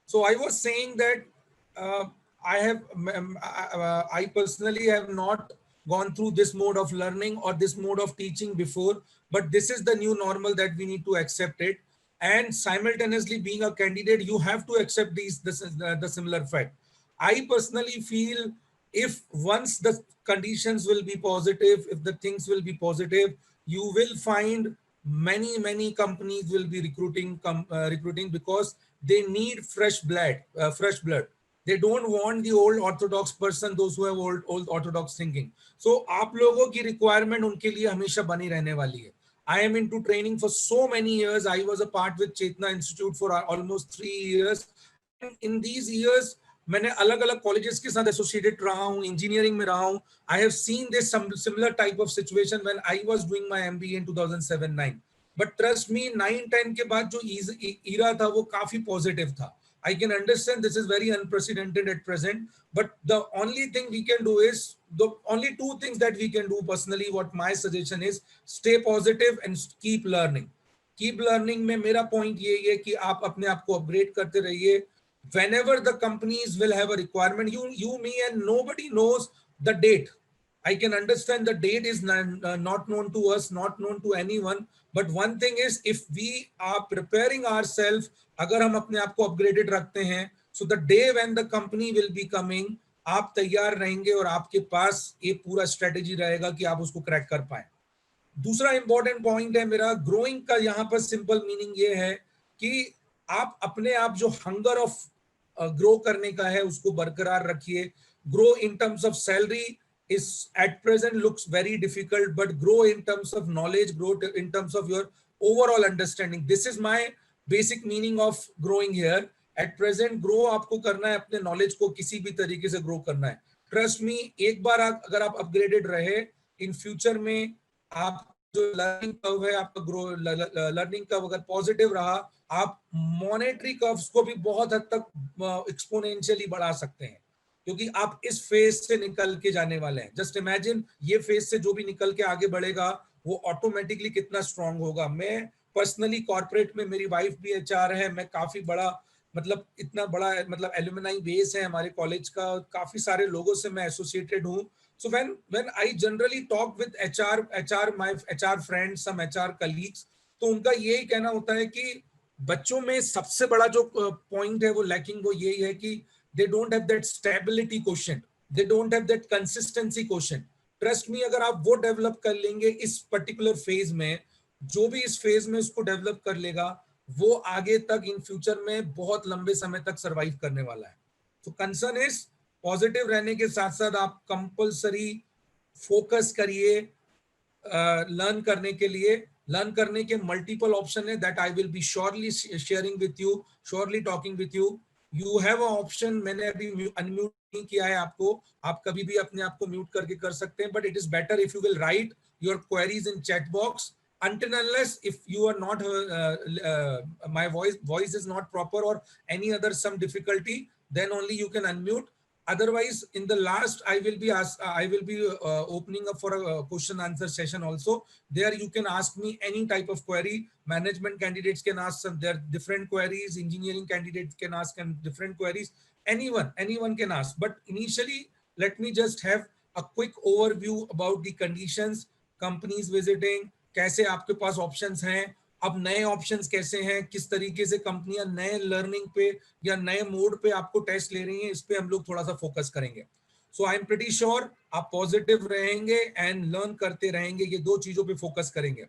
So I was saying that I have, I personally have not gone through this mode of learning or this mode of teaching before, but this is the new normal that we need to accept it. And simultaneously, being a candidate, you have to accept the similar fact. I personally feel if once the conditions will be positive, if the things will be positive, you will find many companies will be recruiting because they need fresh blood. They don't want the old orthodox person, those who have old orthodox thinking. So आप लोगों की requirement उनके लिए हमेशा बनी रहने वाली है. I am into training for so many years. I was a part with Chetna Institute for almost 3 years. And in these years, मैंने अलग अलग कॉलेजेस के साथ एसोसिएटेड रहा हूँ, इंजीनियरिंग में रहा हूँ. I have seen this similar type of situation when I was doing my MBA in 2007-9. But trust me, 9-10 के बाद जो ईरा था वो काफी पॉजिटिव था. I can understand this is very unprecedented at present, but the only thing we can do is, the only two things that we can do personally, what my suggestion is, stay positive and keep learning. Keep learning में मेरा point यही है कि आप अपने आप को upgrade करते रहिए. Whenever the companies will have a requirement, you, me, and nobody knows the date. I can understand the date is not known to us, not known to anyone. But one thing is, if we are preparing ourselves, अगर हम अपने आप को upgraded रखते हैं, so the day when the company will be coming, आप तैयार रहेंगे और आपके पास ये पूरा strategy रहेगा कि आप उसको crack कर पाए. दूसरा इंपॉर्टेंट पॉइंट है मेरा, ग्रोइंग का यहाँ पर सिंपल मीनिंग ये है कि आप अपने आप जो हंगर ऑफ ग्रो करने का है उसको बरकरार रखिए. Grow in terms of salary is at present looks very difficult, but grow in terms of knowledge, grow in terms of your overall understanding. This is my basic meaning of growing here. At present grow आपको करना है, अपने knowledge को किसी भी तरीके से grow करना है. ट्रस्ट मी, एक बार अगर आप अपग्रेडेड रहे, इन फ्यूचर में आप जो लर्निंग कर्व है आपका, ग्रो लर्निंग कर्व अगर पॉजिटिव रहा, आप मॉनेटरी कर्व्स को भी बहुत हद तक एक्सपोनेंशियली बढ़ा सकते हैं, क्योंकि आप इस फेज से निकल के जाने वाले हैं. जस्ट इमेजिन, ये फेज से जो भी निकल के आगे बढ़ेगा वो ऑटोमेटिकली कितना स्ट्रांग होगा. मैं पर्सनली कॉर्पोरेट में, मेरी वाइफ भी एचआर है, मैं काफी बड़ा, मतलब इतना बड़ा, मतलब एल्यूमिनाई बेस है हमारे कॉलेज का, काफी सारे लोगों से मैं एसोसिएटेड हूँ. So when I generally talk with my HR friends, some HR colleagues, तो उनका यही कहना होता है कि बच्चों में सबसे बड़ा जो पॉइंट है वो लैकिंग, वो यही है कि they don't have that stability quotient, they don't have that consistency quotient. Trust me, अगर आप वो डेवलप कर लेंगे इस पर्टिकुलर फेज में, जो भी इस फेज में उसको डेवलप कर लेगा, वो आगे तक इन फ्यूचर में बहुत लंबे समय तक सरवाइव करने वाला है. तो कंसर्न इज, पॉजिटिव रहने के साथ साथ आप कंपल्सरी फोकस करिए लर्न करने के लिए. लर्न करने के मल्टीपल ऑप्शन है, that I will be surely sharing with you, surely talking with you. You have a option, मैंने अभी अनम्यूट नहीं किया है आपको, आप कभी भी अपने आप को म्यूट करके कर सकते हैं, but it is better if you will write your queries in chat box. Until unless if you are not my voice is not proper or any other some difficulty, then only you can unmute. Otherwise, in the last, I will be opening up for a question answer session also. There you can ask me any type of query. Management candidates can ask some their different queries, engineering candidates can ask different queries. Anyone can ask, but initially let me just have a quick overview about the conditions, companies visiting, कैसे आपके पास options हैं, अब नए options कैसे हैं, किस तरीके से कंपनियां नए लर्निंग पे या नए मोड पे आपको टेस्ट ले रही हैं, इस पे हम लोग थोड़ा सा फोकस करेंगे. सो आई एम प्रीटी श्योर आप पॉजिटिव रहेंगे एंड लर्न करते रहेंगे, ये दो चीजों पे फोकस करेंगे.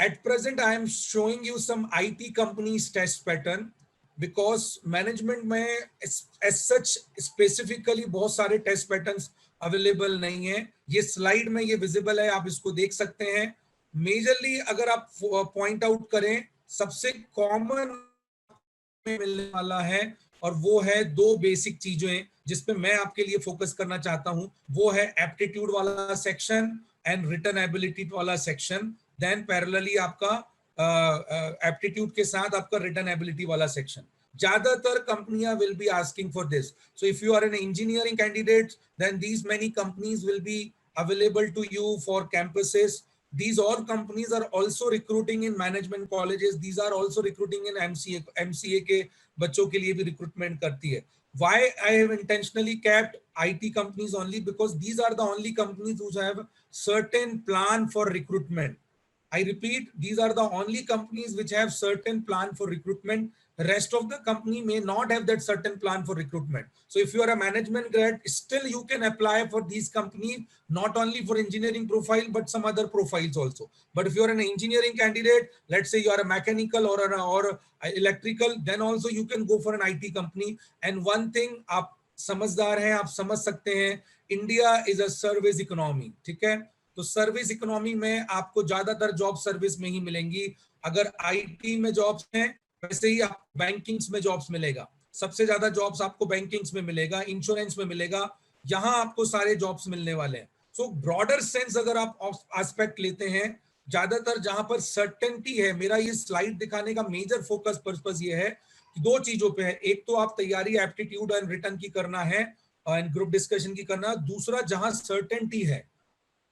At present I am showing you some IT companies test pattern, because management में as such specifically बहुत सारे टेस्ट पैटर्न्स अवेलेबल नहीं है. ये स्लाइड में ये विजिबल है, आप इसको देख सकते हैं. मेजरली अगर आप पॉइंट आउट करें, सबसे कॉमन मिलने वाला है, और वो है दो बेसिक चीजें जिसपे मैं आपके लिए फोकस करना चाहता हूं. वो है एप्टीट्यूड वाला सेक्शन एंड रिटन एबिलिटी वाला सेक्शन. देन पैरेलली आपका एप्टीट्यूड के साथ आपका रिटन एबिलिटी वाला सेक्शन. ज्यादातर कंपनियां will be asking for this. So if you are an engineering candidate, then these many companies will be available to you for campuses. These all companies are also recruiting in management colleges. These are also recruiting in MCA के बच्चों के लिए भी recruitment करती है. Why I have intentionally kept IT companies only? Because these are the only companies who have certain plan for recruitment. I repeat, these are the only companies which have certain plan for recruitment. Rest of the company may not have that certain plan for recruitment. So if you are a management grad, still you can apply for these companies, not only for engineering profile, but some other profiles also. But if you are an engineering candidate, let's say you are a mechanical or electrical, then also you can go for an IT company. And one thing, आप समझदार हैं, आप समझ सकते हैं, India is a service economy, ठीक है? तो सर्विस इकोनॉमी में आपको ज्यादातर जॉब सर्विस में ही मिलेंगी. अगर आईटी में जॉब्स हैं, वैसे ही आप बैंकिंग्स में जॉब्स मिलेगा. सबसे ज्यादा जॉब्स आपको बैंकिंग्स में मिलेगा, इंश्योरेंस में मिलेगा. यहां आपको सारे जॉब्स मिलने वाले हैं. सो ब्रॉडर सेंस अगर आप एस्पेक्ट लेते हैं, ज्यादातर जहां पर सर्टेनिटी है, मेरा ये स्लाइड दिखाने का मेजर फोकस पर्पस ये है कि दो चीजों पे है. एक तो आप तैयारी एप्टीट्यूड एंड रिटर्न की करना है एंड ग्रुप डिस्कशन की करना. दूसरा, जहां सर्टेनिटी है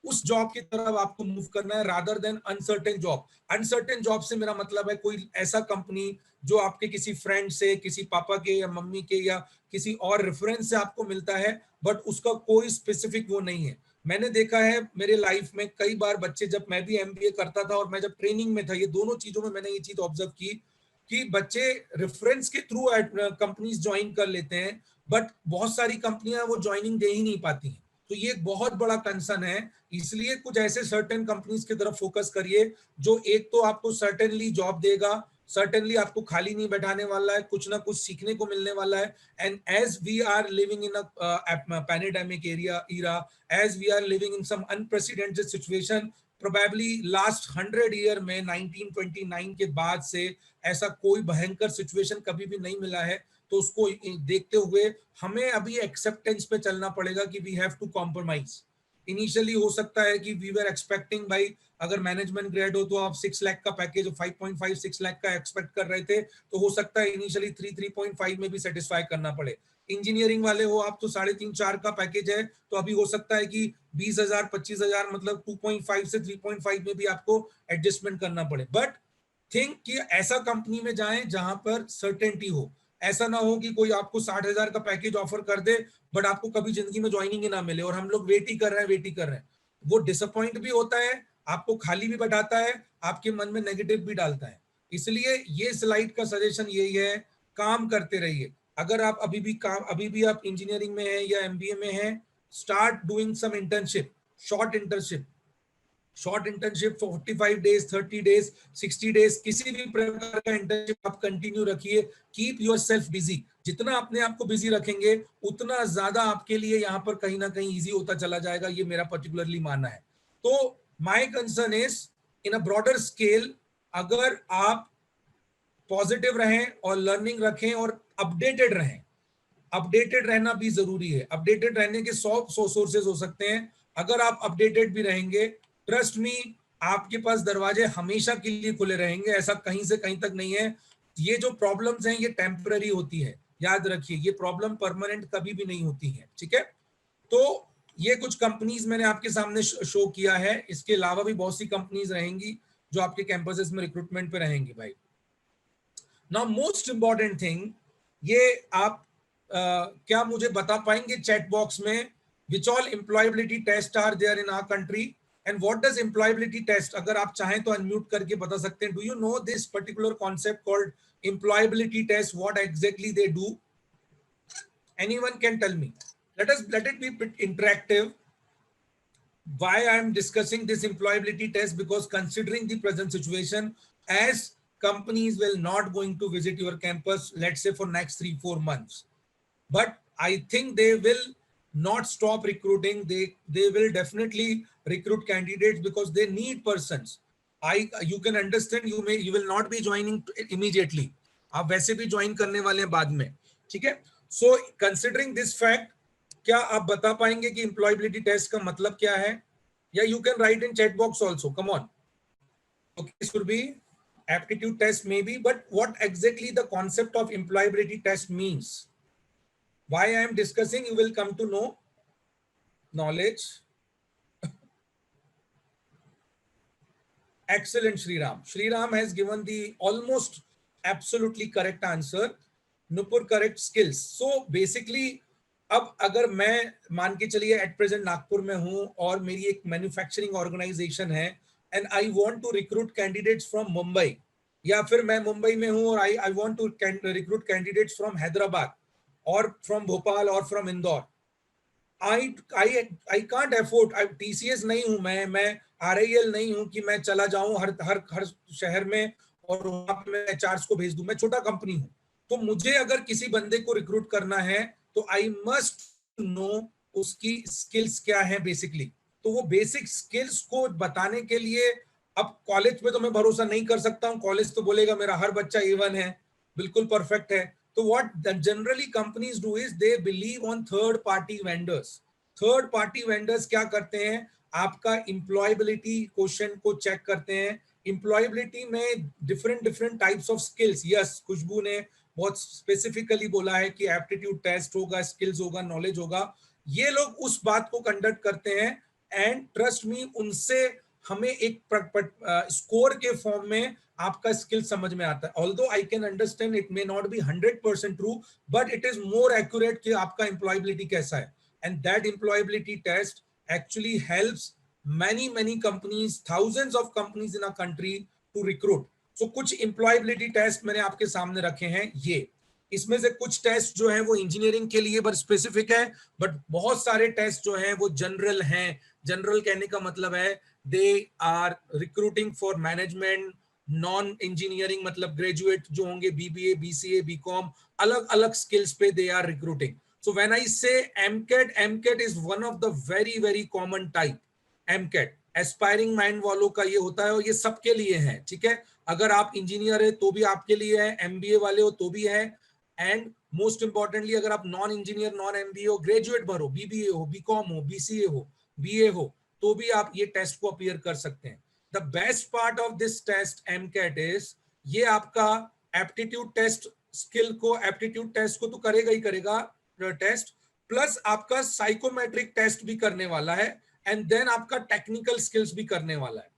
उस जॉब की तरफ आपको मूव करना है, rather than uncertain job. Uncertain job से मेरा मतलब है कोई ऐसा कंपनी जो आपके किसी फ्रेंड से, किसी पापा के या मम्मी के या किसी और रेफरेंस से आपको मिलता है, बट उसका कोई स्पेसिफिक वो नहीं है. मैंने देखा है मेरे लाइफ में कई बार बच्चे, जब मैं भी एमबीए करता था और मैं जब ट्रेनिंग में था, ये दोनों चीजों में मैंने ये चीज ऑब्जर्व की कि बच्चे रेफरेंस के थ्रू कंपनीज ज्वाइन कर लेते हैं, बट बहुत सारी कंपनियां वो ज्वाइनिंग दे ही नहीं पाती हैं. तो ये एक बहुत बड़ा कंसर्न है. इसलिए कुछ ऐसे सर्टेन कंपनीज की तरफ फोकस करिए जो एक तो आपको सर्टेनली जॉब देगा, सर्टेनली आपको खाली नहीं बैठाने वाला है, कुछ ना कुछ सीखने को मिलने वाला है. And as we are living in a pandemic era, as we are living in some unprecedented situation, probably last 100 year में 1929 के बाद से ऐसा कोई भयंकर सिचुएशन कभी भी नहीं मिला है. तो उसको देखते हुए हमें अभी एक्सेप्टेंस पे चलना पड़ेगा कि we have to compromise. Initially हो सकता है कि वी वर एक्सपेक्टिंग, भाई अगर मैनेजमेंट ग्रेड हो तो आप 6 लाख का पैकेज, 5.5-6 लाख का एक्सपेक्ट कर रहे थे, तो हो सकता है इनिशियली 3-3.5 में भी सेटिस्फाई करना पड़े. इंजीनियरिंग वाले हो आप तो 3.5-4 का पैकेज है, तो अभी हो सकता है कि 20,000-25,000 मतलब 2.5 से 3.5 में भी आपको एडजस्टमेंट करना पड़े. बट थिंक कि ऐसा कंपनी में जाएं जहां पर सर्टेनिटी हो. ऐसा ना हो कि कोई आपको 60,000 का पैकेज ऑफर कर दे, बट आपको कभी जिंदगी में ज्वाइनिंग ही ना मिले और हम लोग वेट ही कर रहे हैं, वेट ही कर रहे हैं. वो डिसअपॉइंट भी होता है, आपको खाली भी बैठाता है, आपके मन में नेगेटिव भी डालता है. इसलिए ये स्लाइड का सजेशन यही है, काम करते रहिए. अगर आप अभी भी आप इंजीनियरिंग में हैं या एमबीए में हैं, start doing some internship, short internship. Short internship 45 days, 30 days, 60 days, किसी भी प्रकार का इंटर्नशिप आप कंटिन्यू रखिए. Keep yourself busy. जितना अपने आप को बिजी रखेंगे, उतना ज्यादा आपके लिए यहाँ पर कहीं ना कहीं इजी होता चला जाएगा. ये मेरा पर्टिकुलरली मानना है. तो my concern is in a broader scale, अगर आप पॉजिटिव रहें और लर्निंग रखें और अपडेटेड रहें. अपडेटेड रहना भी जरूरी है. अपडेटेड रहने के 100 सोर्सेज हो सकते हैं. अगर आप अपडेटेड भी रहेंगे, ट्रस्ट मी, आपके पास दरवाजे हमेशा के लिए खुले रहेंगे. ऐसा कहीं से कहीं तक नहीं है. ये जो प्रॉब्लम्स हैं ये टेम्पररी होती है, याद रखिए. ये प्रॉब्लम परमानेंट कभी भी नहीं होती है, ठीक है. तो ये कुछ कंपनीज मैंने आपके सामने शो किया है. इसके अलावा भी बहुत सी कंपनीज रहेंगी जो आपके कैंपसेस में रिक्रूटमेंट पे रहेंगी भाई. नाउ मोस्ट इंपॉर्टेंट थिंग, ये आप क्या मुझे बता पाएंगे चैट बॉक्स में which all employability test are there in our country and what does employability test? अगर आप चाहें तो अनम्यूट करके बता सकते हैं. Do you know this particular concept called employability test? What exactly they do? Anyone can tell me? Let it be bit interactive. Why I am discussing this employability test? Because considering the present situation, as companies will not going to visit your campus, let's say for next 3-4 months, but I think they will not stop recruiting. They will definitely recruit candidates because they need persons. You can understand, you will not be joining immediately. आप वैसे भी join करने वाले हैं बाद में, ठीक है. सो कंसिडरिंग दिस फैक्ट, क्या आप बता पाएंगे कि एम्प्लॉयबिलिटी टेस्ट का मतलब क्या है? या you can write in chat box also, come on. Okay, Surbhi, aptitude test maybe, but what exactly the concept of employability test means? Why I am discussing, you will come to know knowledge. Excellent, Shriram. Shriram has given the almost absolutely correct answer. Nupur, correct skills. So basically, अब अगर मैं मान के चलिए at present Nagpur में हूं और मेरी एक मैन्युफैक्चरिंग ऑर्गेनाइजेशन है and I want to recruit candidates from Mumbai, या फिर मैं मुंबई में हूं और I I want to recruit candidates from Hyderabad और फ्रॉम भोपाल और from Indore, I can't afford, TCS नहीं हूं मैं आरआईएल नहीं हूं कि मैं चला जाऊं हर हर हर शहर में और वहां पे मैं एचआरस को भेज दूं, मैं छोटा कंपनी हूं। तो मुझे अगर किसी बंदे को रिक्रूट करना है तो आई मस्ट नो उसकी स्किल्स क्या है बेसिकली। तो वो बेसिक स्किल्स को बताने के लिए, अब कॉलेज पे तो मैं भरोसा नहीं कर सकता हूँ, कॉलेज तो बोलेगा मेरा हर बच्चा A1 है, बिल्कुल परफेक्ट है। तो what generally companies do is they believe on third party vendors. Third party vendors क्या करते हैं, आपका इंप्लॉयबिलिटी क्वेश्चन को चेक करते हैं। इंप्लॉयबिलिटी में different different types of skills, yes Khushboo ने बहुत स्पेसिफिकली बोला है कि एप्टीट्यूड टेस्ट होगा, स्किल्स होगा, नॉलेज होगा, ये लोग उस बात को कंडक्ट करते हैं। एंड ट्रस्ट मी, उनसे हमें एक स्कोर के फॉर्म में आपका स्किल समझ में आता है। Although I can understand it may not be 100% true, but it is more accurate कि आपका एम्प्लॉयबिलिटी कैसा है। And that employability test actually helps many companies, thousands of companies in a country to recruit. So कुछ employability test मैंने आपके सामने रखे हैं। ये इसमें से कुछ टेस्ट जो है वो इंजीनियरिंग के लिए पर स्पेसिफिक है, बट बहुत सारे टेस्ट जो हैं वो जनरल हैं। जनरल कहने का मतलब है they are recruiting for management, non engineering मतलब ग्रेजुएट जो होंगे बीबीए, बीसीए, बीकॉम, अलग अलग स्किल्स पे they are recruiting. So when I say MCAT, MCAT is one of the very common type. MCAT aspiring mind वालों का ये होता है और ये सबके लिए है, ठीक है। अगर आप इंजीनियर है तो भी आपके लिए है, एमबीए वाले हो तो भी है, एंड मोस्ट इंपॉर्टेंटली अगर आप नॉन इंजीनियर, नॉन एमबीए हो, ग्रेजुएट भरो, बीबीए हो, बीकॉम हो, बीसीए हो, बीए हो, तो भी आप ये टेस्ट को अपीयर कर सकते हैं। The best part of this test MCAT is ये आपका एप्टीट्यूड टेस्ट, स्किल को एप्टीट्यूड टेस्ट को तो करेगा ही करेगा टेस्ट, प्लस आपका साइकोमेट्रिक टेस्ट भी करने वाला है, एंड देन आपका टेक्निकल स्किल्स भी करने वाला है।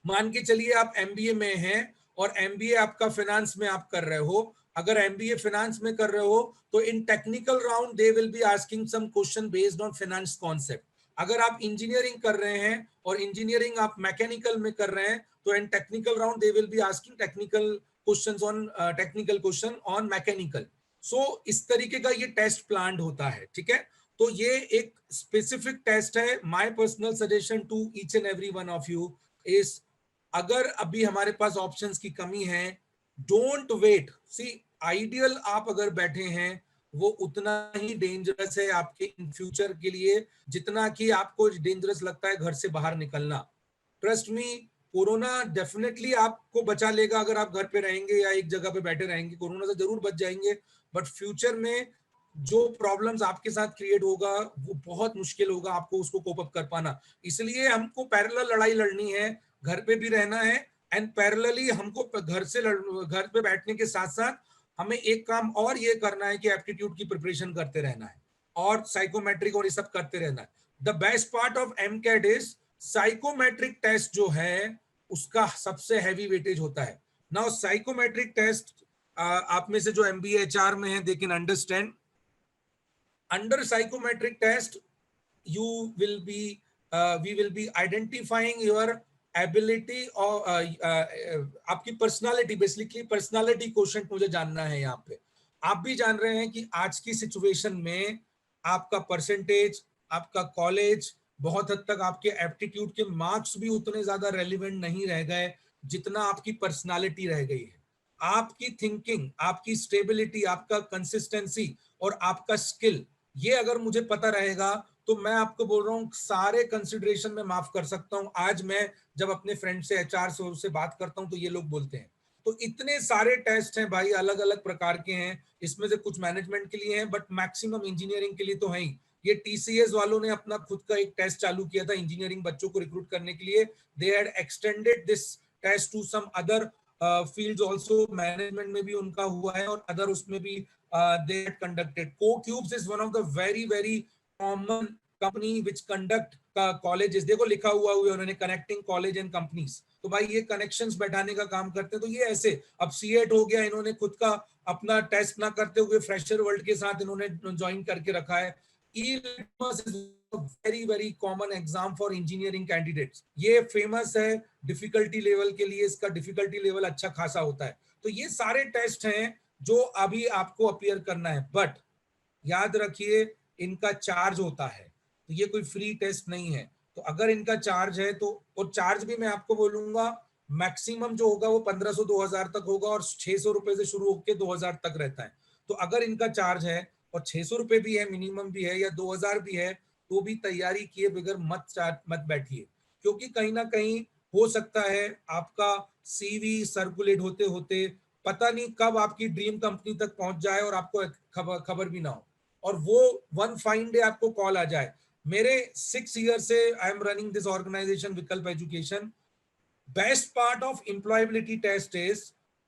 मान के चलिए आप एमबीए में हैं और एमबीए आपका फाइनेंस में आप कर रहे हो, अगर एमबीए फाइनेंस में कर रहे हो तो in technical round they will be asking some question based on finance concept. अगर आप इंजीनियरिंग कर रहे हैं और इंजीनियरिंग आप मैकेनिकल में कर रहे हैं तो in technical round they will be asking technical questions on technical question on mechanical. So इस तरीके का ये टेस्ट प्लान्ड होता है, ठीक है। तो ये एक स्पेसिफिक टेस्ट है। My personal suggestion to each and every one of you is, अगर अभी हमारे पास ऑप्शंस की कमी है, डोंट वेट। सी आइडियल आप अगर बैठे हैं वो उतना ही डेंजरस है आपके इन फ्यूचर के लिए जितना कि आपको डेंजरस लगता है घर से बाहर निकलना। ट्रस्ट मी, कोरोना डेफिनेटली आपको बचा लेगा अगर आप घर पे रहेंगे या एक जगह पे बैठे रहेंगे, कोरोना से जरूर बच जाएंगे, बट फ्यूचर में जो प्रॉब्लम्स आपके साथ क्रिएट होगा वो बहुत मुश्किल होगा आपको उसको कोप अप कर पाना। इसलिए हमको पैरेलल लड़ाई लड़नी है, घर पे भी रहना है, एंड पैरेलली हमको घर पे बैठने के साथ साथ हमें एक काम और ये करना है कि एप्टीट्यूड की प्रिपरेशन करते रहना है और साइकोमेट्रिक और ये सब करते रहना है। The best part of MCAT is psychometric test जो है उसका सबसे हैवी वेटेज होता है। नाउ साइकोमेट्रिक टेस्ट, आप में से जो MBA HR में है they can understand, under psychometric test you will be we will be identifying your ability or आपकी पर्सनालिटी, बेसिकली पर्सनालिटी क्वेश्चन मुझे जानना है यहाँ पे। आप भी जान रहे हैं कि आज की सिचुएशन में आपका परसेंटेज, आपका कॉलेज, बहुत हद तक आपके एप्टीट्यूड के मार्क्स भी उतने ज्यादा रेलिवेंट नहीं रह गए जितना आपकी पर्सनालिटी रह गई है। आपकी थिंकिंग, आपकी स्टेबिलिटी, आपका कंसिस्टेंसी और आपका स्किल, ये अगर मुझे पता रहेगा तो मैं आपको बोल रहा हूँ सारे कंसिडरेशन में माफ कर सकता हूँ। आज मैं जब अपने फ्रेंड से HR से बात करता हूँ तो ये लोग बोलते हैं। तो इतने सारे टेस्ट हैं भाई, अलग अलग प्रकार के हैं, इसमें से कुछ मैनेजमेंट के लिए हैं बट मैक्सिमम इंजीनियरिंग के लिए तो है ही। ये TCS वालों ने अपना खुद का एक टेस्ट चालू किया था इंजीनियरिंग बच्चों को रिक्रूट करने के लिए। They had extended this test to some other fields also, management में भी उनका हुआ है और अदर उसमें भी they had conducted. CoCubes is one of the very common company which conduct colleges, देखो लिखा हुआ उन्होंने कनेक्टिंग कॉलेज एंड कंपनीज, तो भाई ये कनेक्शंस बैठाने का काम करते हैं। तो ये ऐसे, अब सीएट हो गया, इन्होंने खुद का अपना टेस्ट ना करते हुए फ्रेशर वर्ल्ड के साथ इन्होंने ज्वाइन करके रखा है। ELitmus is very very common exam for engineering candidates, ये फेमस है डिफिकल्टी लेवल के लिए, इसका डिफिकल्टी लेवल अच्छा खासा होता है। तो ये सारे टेस्ट हैं जो अभी आपको अपीयर करना है, बट याद रखिए इनका चार्ज होता है, तो ये कोई फ्री टेस्ट नहीं है। तो अगर इनका चार्ज है तो, और चार्ज भी मैं आपको बोलूंगा मैक्सिमम जो होगा वो 1500-2000 तक होगा, और 600 रुपए से शुरू होकर 2000 तक रहता है। तो अगर इनका चार्ज है और 600 रुपए भी है, मिनिमम भी है, या 2000 भी है, तो भी तैयारी किए बगैर मत बैठिए, क्योंकि कहीं ना कहीं हो सकता है आपका सीवी सर्कुलेट होते होते पता नहीं कब आपकी ड्रीम कंपनी तक पहुंच जाए और आपको खबर भी ना हो, और वो वन फाइन डे आपको कॉल आ जाए। मेरे 6 ईयर से I am running this organization Vikalp education. Best part of employability test is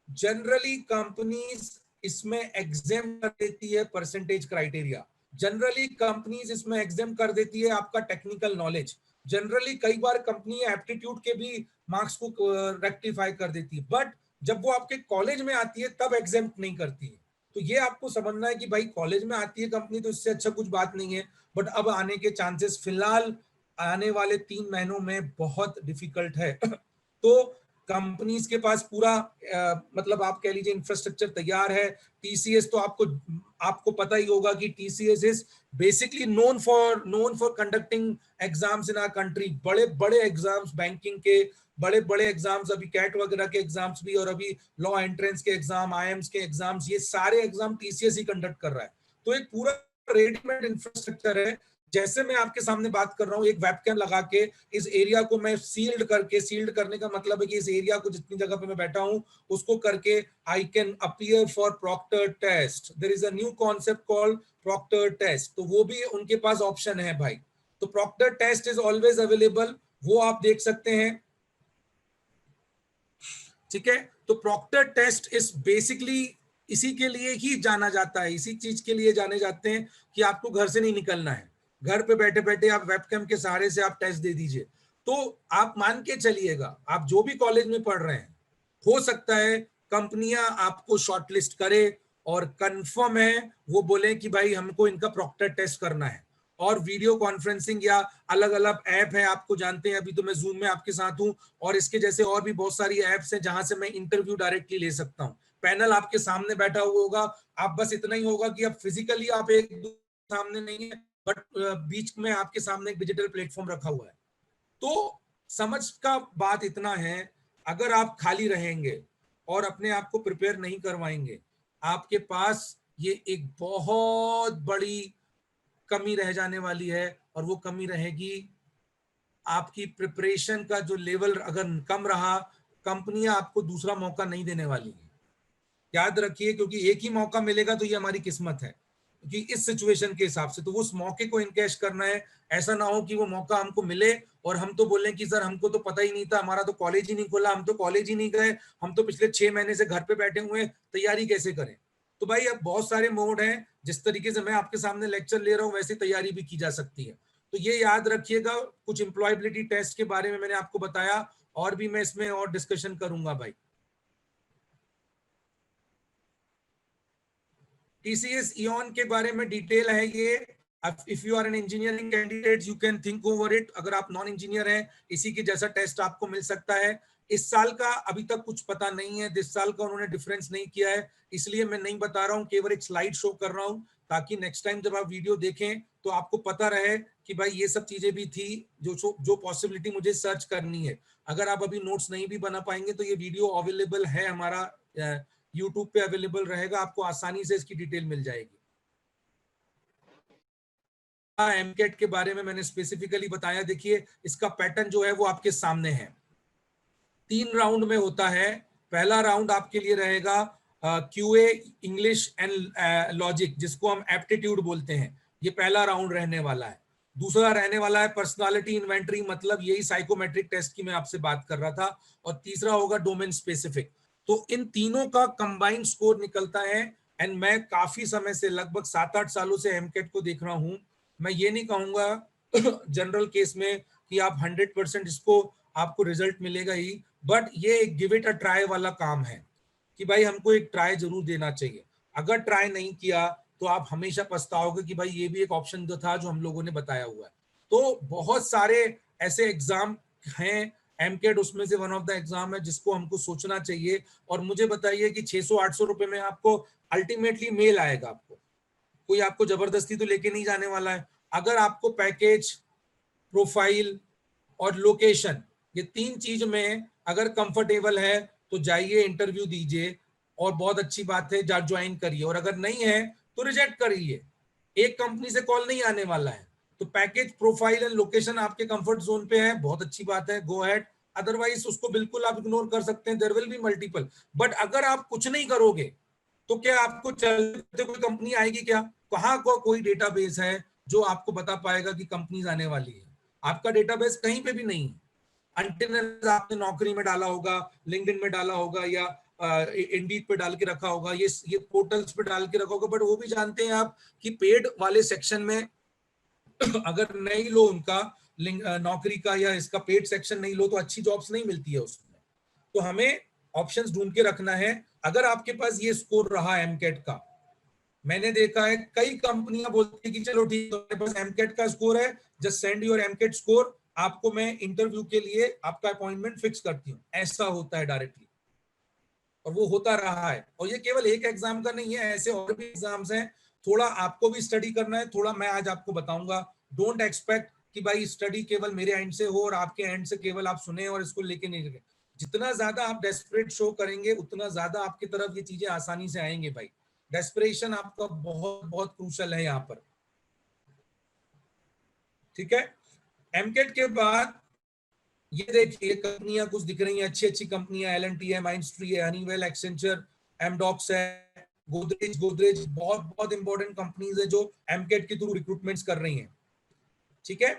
generally companies इसमें एग्जाम कर देती है परसेंटेज क्राइटेरिया, जनरली कंपनीज इसमें एग्जाम कर देती है आपका टेक्निकल नॉलेज, जनरली कई बार कंपनी एप्टीट्यूड के भी मार्क्स को रेक्टिफाई कर देती है, बट जब वो आपके कॉलेज में आती है तब एग्जाम नहीं करती है। तो ये आपको समझना है कि भाई कॉलेज में आती है कंपनी तो इससे अच्छा कुछ बात नहीं है, बट अब आने के चांसेस फिलहाल आने वाले 3 महीनों में बहुत डिफिकल्ट है। तो कंपनीज के पास पूरा मतलब आप कह लीजिए इंफ्रास्ट्रक्चर तैयार है। टीसीएस तो आपको पता ही होगा कि TCS is basically known for conducting exams in our country, बड़े बड़े एग्जाम्स बैंकिंग के, बड़े बड़े एग्जाम्स, अभी कैट वगैरह के एग्जाम्स भी, और अभी लॉ एंट्रेंस के एग्जाम, आईएम्स के एग्जाम्स, ये सारे एग्जाम टीसीएस ही कंडक्ट कर रहा है। तो एक पूरा रेडीमेड इंफ्रास्ट्रक्चर है। जैसे मैं आपके सामने बात कर रहा हूँ, एक वेबकैम लगा के इस एरिया को मैं सील्ड करने का मतलब है कि इस एरिया को जितनी जगह पे मैं बैठा हूँ उसको करके I can appear for proctor test. There is a new concept called proctor test, तो वो भी उनके पास ऑप्शन है भाई। तो proctor test is always available, वो आप देख सकते हैं, ठीक है। तो प्रॉक्टर टेस्ट इज बेसिकली इसी के लिए ही जाना जाता है, इसी चीज के लिए जाने जाते हैं कि आपको घर से नहीं निकलना है, घर पे बैठे बैठे आप वेबकैम के सहारे से आप टेस्ट दे दीजिए। तो आप मान के चलिएगा, आप जो भी कॉलेज में पढ़ रहे हैं, हो सकता है कंपनियां आपको शॉर्टलिस्ट करे और कंफर्म है वो बोले कि भाई हमको इनका प्रॉक्टर टेस्ट करना है, और वीडियो कॉन्फ्रेंसिंग या अलग अलग ऐप है, आपको जानते हैं, अभी तो मैं जूम में आपके साथ हूं, और इसके जैसे और भी बहुत सारी ऐप्स हैं जहां से मैं इंटरव्यू डायरेक्टली ले सकता हूं। पैनल आपके सामने बैठा हुआ होगा, आप बस इतना ही होगा कि अब फिजिकली आप एक सामने नहीं है, बट बीच में आपके सामने एक डिजिटल प्लेटफॉर्म रखा हुआ है। तो समझ का बात इतना है, अगर आप खाली रहेंगे और अपने आप को प्रिपेयर नहीं करवाएंगे, आपके पास ये एक बहुत बड़ी कमी रह जाने वाली है, और वो कमी रहेगी आपकी प्रिपरेशन का जो लेवल अगर कम रहा, कंपनियां आपको दूसरा मौका नहीं देने वाली है। याद रखिए, क्योंकि एक ही मौका मिलेगा तो ये हमारी किस्मत है, क्योंकि इस सिचुएशन के हिसाब से तो उस मौके को इनकैश करना है। ऐसा ना हो कि वो मौका हमको मिले और हम तो बोलें कि सर हमको तो पता ही नहीं था, हमारा तो कॉलेज ही नहीं खुला, हम तो कॉलेज ही नहीं गए, हम तो पिछले 6 महीने से घर पे बैठे हुए हैं, तैयारी कैसे करें। तो भाई अब बहुत सारे मोड हैं, जिस तरीके से मैं आपके सामने लेक्चर ले रहा हूँ वैसी तैयारी भी की जा सकती है। तो ये याद रखिएगा, कुछ एम्प्लॉयबिलिटी टेस्ट के बारे में मैंने आपको बताया, और भी मैं इसमें और डिस्कशन करूंगा भाई। टीसीएस इॉन के बारे में डिटेल है ये। If you are an engineering candidate you can think over it, अगर आप नॉन इंजीनियर हैं इसी के जैसा टेस्ट आपको मिल सकता है। इस साल का अभी तक कुछ पता नहीं है, इस साल का उन्होंने डिफरेंस नहीं किया है, इसलिए मैं नहीं बता रहा हूँ, केवल एक स्लाइड शो कर रहा हूँ, ताकि नेक्स्ट टाइम जब आप वीडियो देखें तो आपको पता रहे कि भाई ये सब चीजें भी थी जो पॉसिबिलिटी मुझे सर्च करनी है। अगर आप अभी नोट्स नहीं भी बना पाएंगे तो ये वीडियो अवेलेबल है, हमारा यूट्यूब पे अवेलेबल रहेगा, आपको आसानी से इसकी डिटेल मिल जाएगी। एमकेट के बारे में मैंने स्पेसिफिकली बताया, देखिए इसका पैटर्न जो है वो आपके सामने है, 3 राउंड में होता है। पहला राउंड आपके लिए रहेगा क्यूए इंग्लिश एंड लॉजिक, जिसको हम एप्टीट्यूड बोलते हैं, ये पहला राउंड रहने वाला है। दूसरा रहने वाला है पर्सनालिटी इन्वेंटरी, मतलब यही साइकोमेट्रिक टेस्ट की मैं आपसे बात कर रहा था, और तीसरा होगा डोमेन स्पेसिफिक। तो इन तीनों का कंबाइंड स्कोर निकलता है। एंड मैं काफी समय से लगभग 7-8 सालों से एमकेट को देख रहा हूं, मैं ये नहीं कहूंगा जनरल केस में कि आप 100% इसको आपको रिजल्ट मिलेगा ही, बट ये गिव इट अ ट्राई वाला काम है कि भाई हमको एक ट्राई जरूर देना चाहिए। अगर ट्राई नहीं किया तो आप हमेशा पछताओगे कि भाई ये भी एक ऑप्शन जो था जो हम लोगों ने बताया हुआ है। तो बहुत सारे ऐसे एग्जाम हैं, एमकेट उसमें से वन ऑफ द एग्जाम है जिसको हमको सोचना चाहिए। और मुझे बताइए कि 600-800 रुपए में आपको अल्टीमेटली मेल आएगा, आपको कोई आपको जबरदस्ती तो लेके नहीं जाने वाला है। अगर आपको पैकेज, प्रोफाइल और लोकेशन, ये 3 चीज में अगर कंफर्टेबल है तो जाइए, इंटरव्यू दीजिए और बहुत अच्छी बात है, ज्वाइन करिए। और अगर नहीं है तो रिजेक्ट करिए, एक कंपनी से कॉल नहीं आने वाला है। तो पैकेज, प्रोफाइल एंड लोकेशन आपके कंफर्ट जोन पे है, बहुत अच्छी बात है, गो अहेड। अदरवाइज उसको बिल्कुल आप इग्नोर कर सकते हैं, there will be multiple. But अगर आप कुछ नहीं करोगे तो क्या आपको चलते कोई कंपनी आएगी क्या? कहाँ को कोई डेटाबेस है जो आपको बता पाएगा कि कंपनीज आने वाली है? आपका डेटाबेस कहीं पे भी नहीं है। अंटिल आपने नौकरी में डाला होगा, लिंक्डइन में डाला होगा, या इंडीड पे डाल के रखा होगा, ये पोर्टल्स पे डाल के रखा होगा। बट वो भी जानते हैं आप कि पेड वाले सेक्शन में अगर नहीं लो उनका नौकरी का या इसका पेड सेक्शन नहीं लो तो अच्छी जॉब्स नहीं मिलती है उसमें। तो हमें ऑप्शंस ढूंढ के रखना है। अगर आपके पास ये स्कोर रहा एमकेट का, मैंने देखा है कई कंपनियां बोलती है कि चलो ठीक है मेरे पास एमकेट का स्कोर है, just send your AMCAT score, आपको मैं इंटरव्यू के लिए आपका अपॉइंटमेंट फिक्स करती हूँ। ऐसा होता है डायरेक्टली, और वो होता रहा है। और ये केवल एक एग्जाम का नहीं है, ऐसे और भी एग्जाम्स हैं। थोड़ा आपको भी स्टडी करना है, थोड़ा मैं आज आपको बताऊंगा। डोंट एक्सपेक्ट कि भाई स्टडी केवल मेरे एंड से हो और आपके एंड से केवल आप सुने और इसको लेके नहीं रहे। जितना ज्यादा आप डेस्परेट शो करेंगे उतना ज्यादा आपकी तरफ ये चीजें आसानी से आएंगे भाई। डेस्परेशन आपका बहुत बहुत क्रूशल है यहाँ पर, ठीक है। एमकेट के बाद ये देखिए कंपनियां कुछ दिख रही हैं, अच्छी अच्छी कंपनियां, एल&टी है, माइंडस्ट्री है, हनीवेल, एक्सेंचर, एमडॉक्स है, गोदरेज। गोदरेज बहुत बहुत इंपॉर्टेंट कंपनीज है जो एमकेट के थ्रू रिक्रूटमेंट्स कर रही हैं, ठीक है।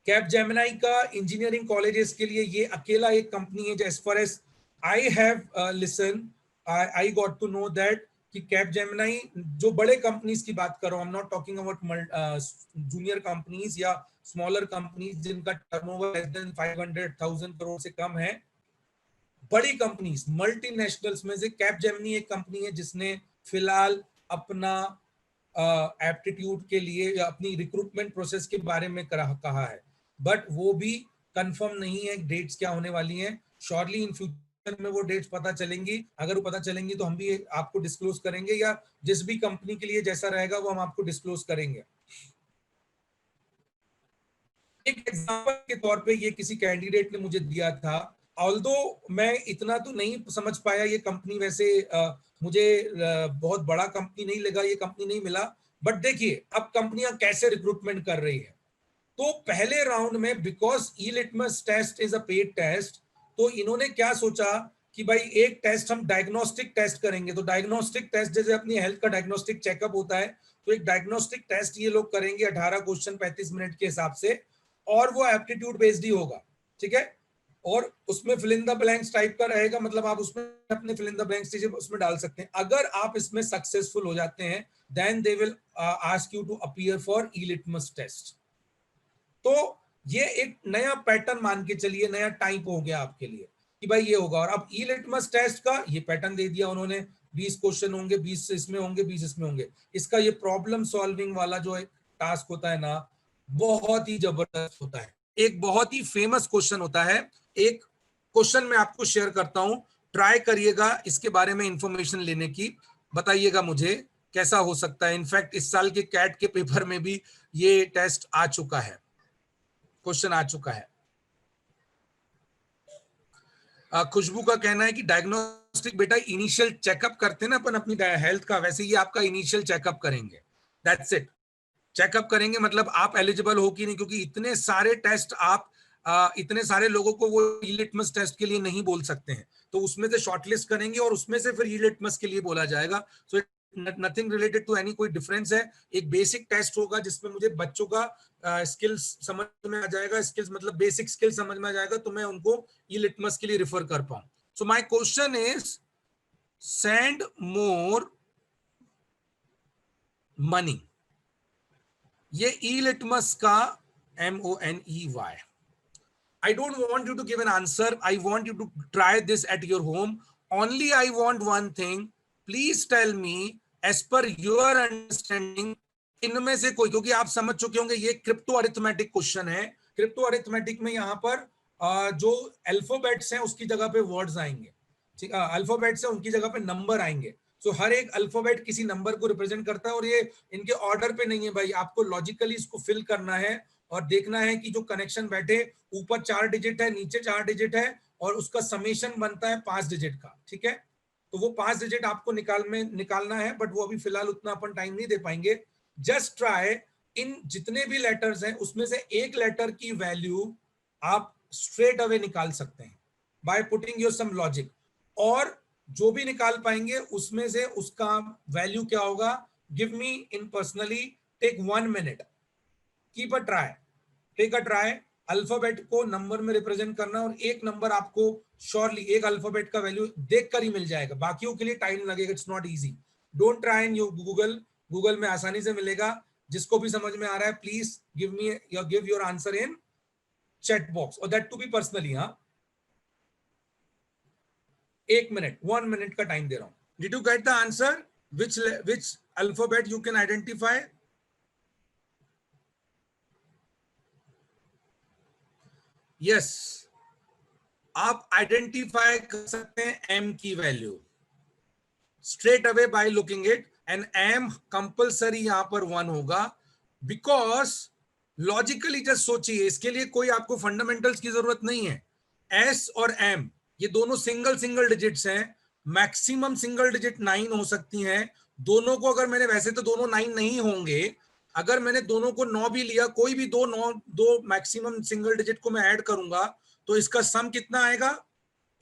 कैप जेमिनाई का इंजीनियरिंग कॉलेजेस के लिए ये अकेला एक कंपनी है जो as far as I have listen, I got to know that कि कैप जेमिनाई जो बड़े कंपनीज की बात कर रहा हूं, I am not talking about junior companies या स्मॉलर कंपनीज जिनका टर्नओवर लेस देन 500,000 करोड़ से कम है। बड़ी कंपनीज, मल्टीनेशनल्स में से कैप जेमिनी एक कंपनी है जिसने फिलहाल अपना एप्टीट्यूड के लिए या अपनी रिक्रूटमेंट प्रोसेस के बारे में कहा है, बट वो भी कंफर्म नहीं है डेट्स क्या होने वाली हैं। श्योरली इन फ्यूचर में वो डेट्स पता चलेंगी, अगर वो पता चलेंगी तो हम भी आपको डिस्क्लोज करेंगे, या जिस भी कंपनी के लिए जैसा रहेगा वो हम आपको डिस्क्लोज करेंगे। एक एग्जांपल के तौर पे ये किसी कैंडिडेट ने मुझे दिया था, ऑल्दो मैं इतना तो नहीं समझ पाया ये कंपनी, वैसे मुझे बहुत बड़ा कंपनी नहीं लगा, ये कंपनी नहीं मिला। बट देखिए अब कंपनियां कैसे रिक्रूटमेंट कर रही है। तो पहले राउंड में, because eLitmus test is a paid test, तो इन्होंने क्या सोचा कि भाई एक टेस्ट हम डायग्नोस्टिक टेस्ट करेंगे। तो डायग्नोस्टिक टेस्ट जैसे अपनी हेल्थ का डायग्नोस्टिक चेकअप होता है, तो एक डायग्नोस्टिक टेस्ट ये लोग करेंगे 18 क्वेश्चन 35 मिनट के हिसाब से, और वो एप्टीट्यूड बेस्ड ही होगा, ठीक है। और उसमें fill in the blanks type का रहेगा, मतलब आप उसमें अपने फिल इन द ब्लैंक्स चीजें उसमें डाल सकते हैं। अगर आप इसमें सक्सेसफुल हो जाते हैं then they will ask you to appear for eLitmus test. तो ये एक नया पैटर्न मान के चलिए, नया टाइप हो गया आपके लिए कि भाई ये होगा। और अब ई लिटमस टेस्ट का ये पैटर्न दे दिया उन्होंने, 20 क्वेश्चन होंगे, 20 इसमें होंगे, 20 इसमें होंगे। इसका ये प्रॉब्लम सॉल्विंग वाला जो टास्क होता है ना, बहुत ही जबरदस्त होता है। एक बहुत ही फेमस क्वेश्चन होता है, एक क्वेश्चन मैं आपको शेयर करता हूं, ट्राई करिएगा इसके बारे में इंफॉर्मेशन लेने की, बताइएगा मुझे कैसा हो सकता है। इनफैक्ट इस साल के कैट के पेपर में भी ये टेस्ट आ चुका है, क्वेश्चन आ चुका है। खुशबू का कहना है कि डायग्नोस्टिक बेटा इनिशियल चेकअप करते हैं ना अपन अपनी हेल्थ का, वैसे ही आपका इनिशियल चेकअप करेंगे, दैट्स इट। चेकअप करेंगे मतलब आप एलिजिबल हो कि नहीं, क्योंकि इतने सारे टेस्ट आप इतने सारे लोगों को वो ई लिटमस टेस्ट के लिए नहीं बोल सकते हैं, तो उसमें से शॉर्टलिस्ट करेंगे और उसमें से फिर ई लिटमस के लिए बोला जाएगा। So nothing related to any, कोई डिफरेंस है। एक बेसिक टेस्ट होगा जिसमें मुझे बच्चों का स्किल्स समझ में आ जाएगा, स्किल्स मतलब बेसिक स्किल्स समझ में आ जाएगा, तो मैं उनको ई लिटमस के लिए रिफर कर पाऊं। So my question is send more money, ये ई लिटमस का MONEY. I don't want you to give an answer. I want you to try this at your home. Only I want one thing. Please tell me as per your understanding इनमें से कोई, क्योंकि आप समझ चुके होंगे ये क्रिप्टो अरिथमेटिक क्वेश्चन है. क्रिप्टो अरिथमेटिक में यहाँ पर जो अल्फाबेट्स हैं उसकी जगह पे वर्ड्स आएंगे. ठीक है, अल्फाबेट्स है उनकी जगह पे नंबर आएंगे. सो हर एक अल्फाबेट किसी नंबर को रिप्रेजेंट करता है और ये इनके ऑर्डर पे नहीं है भाई. आपको लॉजिकली इसको फिल करना है और देखना है कि जो कनेक्शन बैठे, ऊपर 4 डिजिट है, नीचे 4 डिजिट है और उसका समेशन बनता है 5 डिजिट का. ठीक है, तो वो 5 डिजिट आपको निकालना है, बट वो अभी फिलहाल उतना अपन टाइम नहीं दे पाएंगे. जस्ट ट्राई, इन जितने भी लेटर्स हैं उसमें से एक लेटर की वैल्यू आप स्ट्रेट अवे निकाल सकते हैं by putting your some logic, और जो भी निकाल पाएंगे उसमें से उसका वैल्यू क्या होगा. Give me in personally, take 1 minute, keep a try, take a try. Alphabet को नंबर में रिप्रेजेंट करना और एक नंबर आपको श्योरली एक अल्फाबेट का वैल्यू देखकर ही मिल जाएगा. बाकियों के लिए टाइम लगेगा, it's not easy. Don't try in your Google में आसानी से मिलेगा. जिसको भी समझ में आ रहा है please give your answer in chat box, और दैट टू बी पर्सनली. हाँ, 1 मिनट, 1 मिनट का टाइम दे रहा हूं. Did you get the answer? Which alphabet you can identify? Yes, आप आइडेंटिफाई कर सकते हैं एम की value straight away by looking it, and M compulsory यहां पर 1 होगा. बिकॉज लॉजिकली जस्ट सोचिए, इसके लिए कोई आपको फंडामेंटल्स की जरूरत नहीं है. एस और एम ये दोनों सिंगल डिजिट्स हैं. मैक्सिमम सिंगल डिजिट 9 हो सकती हैं. दोनों को अगर मैंने, वैसे तो दोनों 9 नहीं होंगे, अगर मैंने दोनों को 9 भी लिया, कोई भी दो मैक्सिमम सिंगल डिजिट को मैं ऐड करूंगा तो इसका सम कितना आएगा?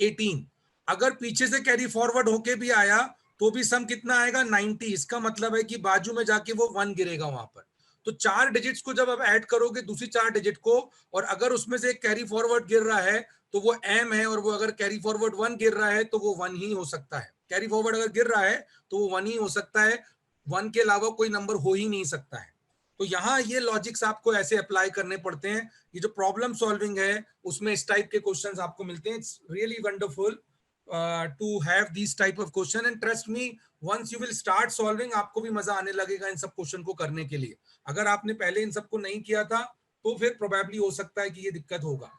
18. अगर पीछे से कैरी फॉरवर्ड होके भी आया तो भी सम कितना आएगा? 90. इसका मतलब है कि बाजू में जाके वो 1 गिरेगा वहां पर. तो 4 डिजिट्स को जब आप ऐड करोगे दूसरी 4 डिजिट को, और अगर उसमें से एक कैरी फॉरवर्ड गिर रहा है तो वो एम है, और वो अगर कैरी फॉरवर्ड 1 गिर रहा है तो वो 1 ही हो सकता है. कैरी फॉरवर्ड अगर गिर रहा है तो वो 1 ही हो सकता है. 1 के अलावा कोई नंबर हो ही नहीं सकता है. तो यहाँ ये लॉजिक्स आपको ऐसे अप्लाई करने पड़ते हैं. ये जो प्रॉब्लम सॉल्विंग है उसमें इस टाइप के क्वेश्चंस आपको मिलते हैं. It's really wonderful to have these type of question, and trust me, once you will start solving, आपको भी मजा आने लगेगा इन सब क्वेश्चन को करने के लिए. अगर आपने पहले इन सबको नहीं किया था तो फिर प्रोबेबली हो सकता है कि ये दिक्कत होगा.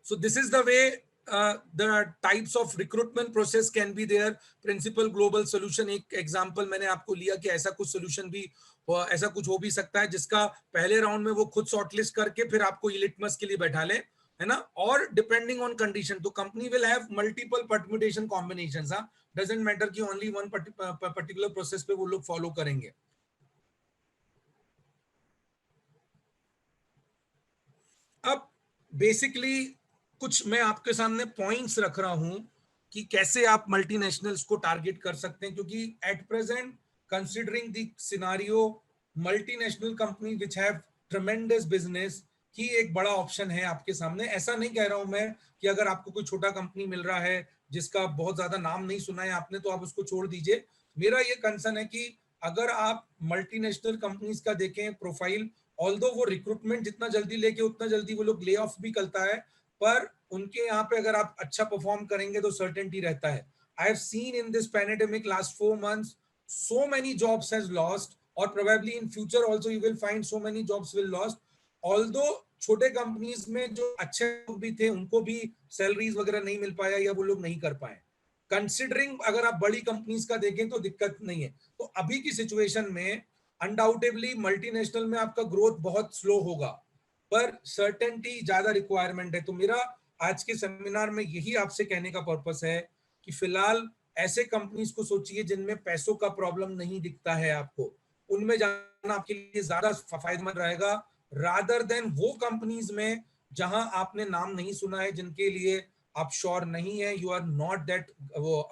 So this is the way the types of recruitment process can be there. Principal global solution एक एग्जांपल मैंने आपको लिया कि ऐसा कुछ सोल्यूशन भी, ऐसा कुछ हो भी सकता है जिसका पहले राउंड में वो खुद शॉर्टलिस्ट करके फिर आपको लिटमस के लिए बैठा ले, है ना. और डिपेंडिंग ऑन कंडीशन, तो company will have multiple permutation combinations. हाँ, डजंट मैटर कि ओनली वन पर्टिकुलर प्रोसेस पे वो लोग फॉलो करेंगे. अब बेसिकली कुछ मैं आपके सामने पॉइंट्स रख रहा हूं कि कैसे आप मल्टीनेशनल्स को टारगेट कर सकते हैं, क्योंकि at present considering the scenario, multinational company which have tremendous business ही एक बड़ा ऑप्शन है आपके सामने. ऐसा नहीं कह रहा हूं मैं कि अगर आपको कोई छोटा कंपनी मिल रहा है जिसका बहुत ज्यादा नाम नहीं सुना है आपने तो आप उसको छोड़ दीजिए. मेरा ये कंसर्न है कि अगर आप मल्टीनेशनल कंपनीज का देखें प्रोफाइल, ऑल्दो वो रिक्रूटमेंट जितना जल्दी लेके उतना जल्दी वो लोग ले ऑफ भी करता है, पर उनके यहाँ पे अगर आप अच्छा परफॉर्म करेंगे तो सर्टेनिटी रहता है. I have seen in this pandemic last 4 months so many jobs has lost, or probably in future also you will find so many jobs will lost. Although छोटे कंपनीज में जो अच्छे लोग भी थे उनको भी सैलरीज वगैरह नहीं मिल पाया या वो लोग नहीं कर पाए. कंसिडरिंग अगर आप बड़ी कंपनीज का देखें तो दिक्कत नहीं है. तो अभी की सिचुएशन में अनडाउटेबली मल्टीनेशनल में आपका ग्रोथ बहुत स्लो होगा, पर सर्टेनिटी ज्यादा रिक्वायरमेंट है. तो मेरा आज के सेमिनार में यही आपसे कहने का पर्पस है कि फिलहाल ऐसे कंपनीज को सोचिए जिनमें पैसों का प्रॉब्लम नहीं दिखता है आपको, उनमें जाना आपके लिए ज्यादा फायदेमंद रहेगा, रादर देन वो कंपनीज में जहां आपने नाम नहीं सुना है, जिनके लिए आप श्योर नहीं है, यू आर नॉट दैट, वो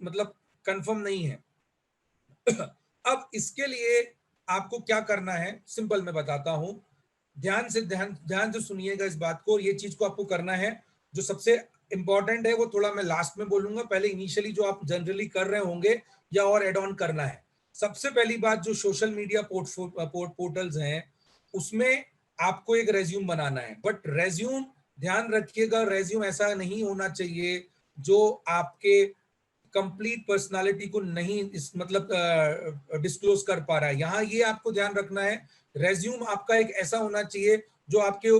मतलब कंफर्म नहीं है. अब इसके लिए आपको क्या करना है, सिंपल मैं बताता हूं. ध्यान से सुनिएगा इस बात को. ये चीज को आपको करना है, जो सबसे इंपॉर्टेंट है वो थोड़ा मैं लास्ट में बोलूंगा. पहले इनिशियली जो आप जनरली कर रहे होंगे या और एड ऑन करना है. सबसे पहली बात, जो सोशल मीडिया पोर्टल्स हैं उसमें आपको एक रेज्यूम बनाना है, बट रेज्यूम ध्यान रखिएगा, रेज्यूम ऐसा नहीं होना चाहिए जो आपके कंप्लीट पर्सनालिटी को नहीं इस मतलब डिस्क्लोज कर पा रहा है। यहाँ ये आपको ध्यान रखना है, रेज्यूम आपका एक ऐसा होना चाहिए जो आपके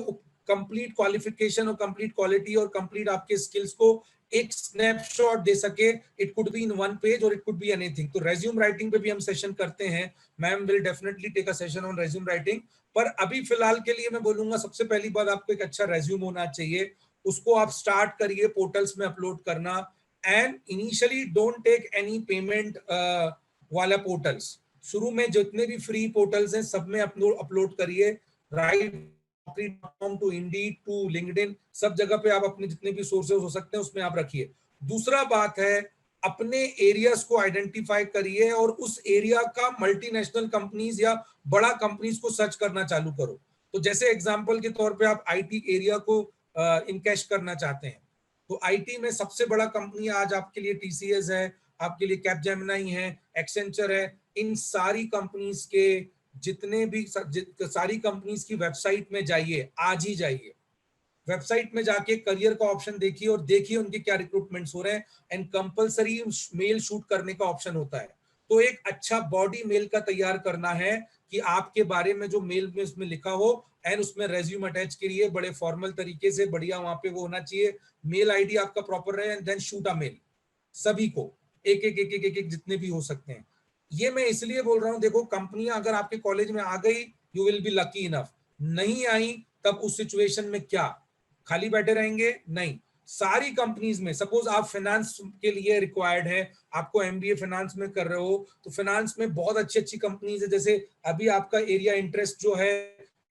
कंप्लीट क्वालिफिकेशन और कंप्लीट क्वालिटी और कंप्लीट आपके स्किल्स को एक स्नैपशॉट दे सके। It could be in one page और इट कुड बी एनीथिंग। तो रेज्यूम राइटिंग पे भी हम सेशन करते हैं, ma'am will definitely take a session on resume writing. पर अभी फिलहाल के लिए मैं बोलूंगा सबसे पहली बात आपको एक अच्छा रेज्यूम होना चाहिए, उसको आप स्टार्ट करिए पोर्टल्स में अपलोड करना। And initially don't take any payment वाला पोर्टल्स। शुरू में जितने भी फ्री पोर्टल्स हैं सब में अपलोड करिए, right to Indeed to LinkedIn, सब जगह पे आप अपने जितने भी सोर्सेज हो सकते हैं उसमें आप रखिए। दूसरा बात है, अपने एरियाज को आइडेंटिफाई करिए और उस एरिया का मल्टीनेशनल कंपनीज या बड़ा कंपनीज को सर्च करना चालू करो। तो जैसे एग्जांपल के तौर पे आप आईटी एरिया को इनकैश करना चाहते हैं, तो आईटी में सबसे बड़ा कंपनी आज आपके लिए टीसीएस है, आपके लिए कैपजेमिनी है, एक्सेंचर है। इन सारी कंपनीज के जितने भी सारी कंपनीज की वेबसाइट में जाइए, आज ही जाइए वेबसाइट में जाके करियर का ऑप्शन देखिए और देखिए उनके क्या रिक्रूटमेंट्स हो रहे हैं। एंड कंपलसरी मेल शूट करने का ऑप्शन होता है, तो एक अच्छा बॉडी मेल का तैयार करना है कि आपके बारे में जो मेल में उसमें लिखा हो, एंड उसमें रेज्यूम अटैच करिए बड़े फॉर्मल तरीके से, बढ़िया वहां पे वो होना चाहिए, मेल आईडी आपका प्रॉपर रहे, and then shoot a mail सभी को, एक एक एक एक एक, एक जितने भी हो सकते हैं। ये मैं इसलिए बोल रहा हूं, देखो कंपनियां अगर आपके कॉलेज में आ गई, you will be lucky enough, नहीं आई तब उस सिचुएशन में क्या खाली बैठे रहेंगे? नहीं। सारी कंपनीज में, सपोज आप फाइनेंस के लिए रिक्वायर्ड है, आपको एमबीए फाइनेंस में कर रहे हो, तो फाइनेंस में बहुत अच्छी अच्छी कंपनीज है। जैसे अभी आपका एरिया इंटरेस्ट जो है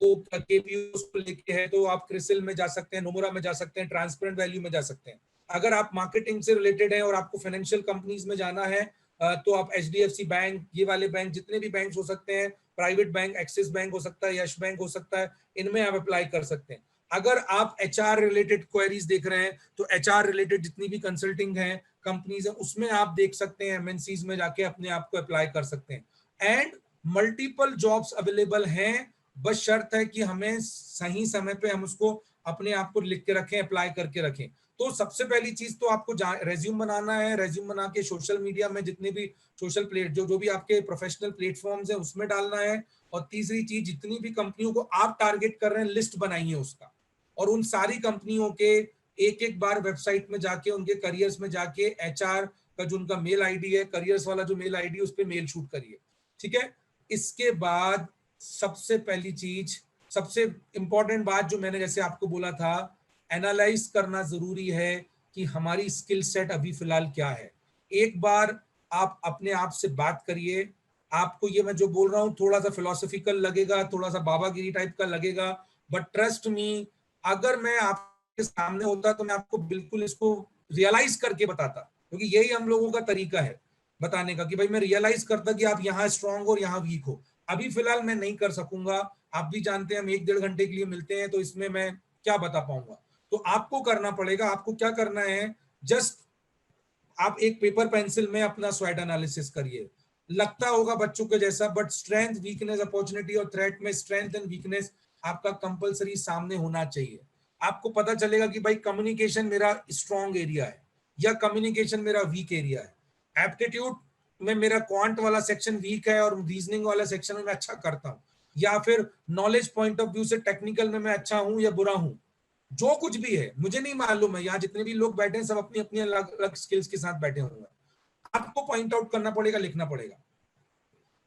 तो केपीयू को लेके है, तो आप क्रिसिल में जा सकते हैं, नोमुरा में जा सकते हैं, ट्रांसपेरेंट वैल्यू में जा सकते हैं। अगर आप मार्केटिंग से रिलेटेड है और आपको फाइनेंशियल कंपनीज में जाना है, तो आप एचडीएफसी बैंक, ये वाले बैंक, जितने भी बैंक हो सकते हैं, प्राइवेट बैंक, एक्सिस बैंक हो सकता है, यश बैंक हो सकता है, इनमें आप अप्लाई कर सकते हैं। अगर आप एचआर रिलेटेड क्वेरीज देख रहे हैं, तो एचआर रिलेटेड जितनी भी कंसल्टिंग है कंपनीज है, उसमें आप देख सकते हैं, एमएनसीज में जाके अपने आप को अप्लाई कर सकते हैं। एंड मल्टीपल जॉब्स अवेलेबल हैं, बस शर्त है कि हमें सही समय पे हम उसको अपने आप को लिख के रखें, अप्लाई करके रखें। तो सबसे पहली चीज तो आपको रेज्यूम बनाना है, रेज्यूम बना के सोशल मीडिया में जितने भी सोशल प्लेट जो भी आपके प्रोफेशनल प्लेटफॉर्म्स हैं उसमें डालना है। और तीसरी चीज, जितनी भी कंपनियों को आप टारगेट कर रहे हैं, लिस्ट बनाइए उसका, और उन सारी कंपनियों के एक एक बार वेबसाइट में जाके, उनके करियर्स में जाके, एचआर का जो उनका मेल आईडी है, करियर्स वाला जो मेल आईडी है, उस पर मेल शूट करिए। ठीक है। इसके बाद सबसे पहली चीज, सबसे इंपॉर्टेंट बात जो मैंने जैसे आपको बोला था, एनालाइज करना जरूरी है कि हमारी स्किल सेट अभी फिलहाल क्या है। एक बार आप अपने आप से बात करिए। आपको ये मैं जो बोल रहा हूँ थोड़ा सा फिलोसफिकल लगेगा, थोड़ा सा बाबागिरी टाइप का लगेगा, बट ट्रस्ट मी, अगर मैं आपके सामने होता तो मैं आपको बिल्कुल इसको रियलाइज करके बताता, क्योंकि यही हम लोगों का तरीका है बताने का, कि भाई मैं रियलाइज करता कि आप यहाँ स्ट्रांग हो और यहाँ वीक हो। अभी फिलहाल मैं नहीं कर सकूंगा, आप भी जानते हैं हम 1-1.5 घंटे के लिए मिलते हैं, तो इसमें मैं क्या बता पाऊंगा। तो आपको करना पड़ेगा। आपको क्या करना है, जस्ट आप एक पेपर पेंसिल में अपना स्वैट एनालिसिस करिए। लगता होगा बच्चों के जैसा, बट स्ट्रेंथ, वीकनेस, अपॉर्चुनिटी और थ्रेट में स्ट्रेंथ एंड वीकनेस आपका कंपलसरी सामने होना चाहिए। आपको पता चलेगा कि भाई कम्युनिकेशन मेरा स्ट्रॉन्ग एरिया है या कम्युनिकेशन मेरा वीक एरिया है। एप्टीट्यूड में मेरा क्वांट वाला सेक्शन वीक है और रीजनिंग वाला सेक्शन में मैं अच्छा करता हूँ, या फिर नॉलेज पॉइंट ऑफ व्यू से टेक्निकल में मैं अच्छा हूं या बुरा हूं, जो कुछ भी है मुझे नहीं मालूम है। यहाँ जितने भी लोग बैठे हैं सब अपनी अपनी अलग अलग स्किल्स के साथ बैठे हुए हैं। आपको पॉइंट आउट करना पड़ेगा, लिखना पड़ेगा।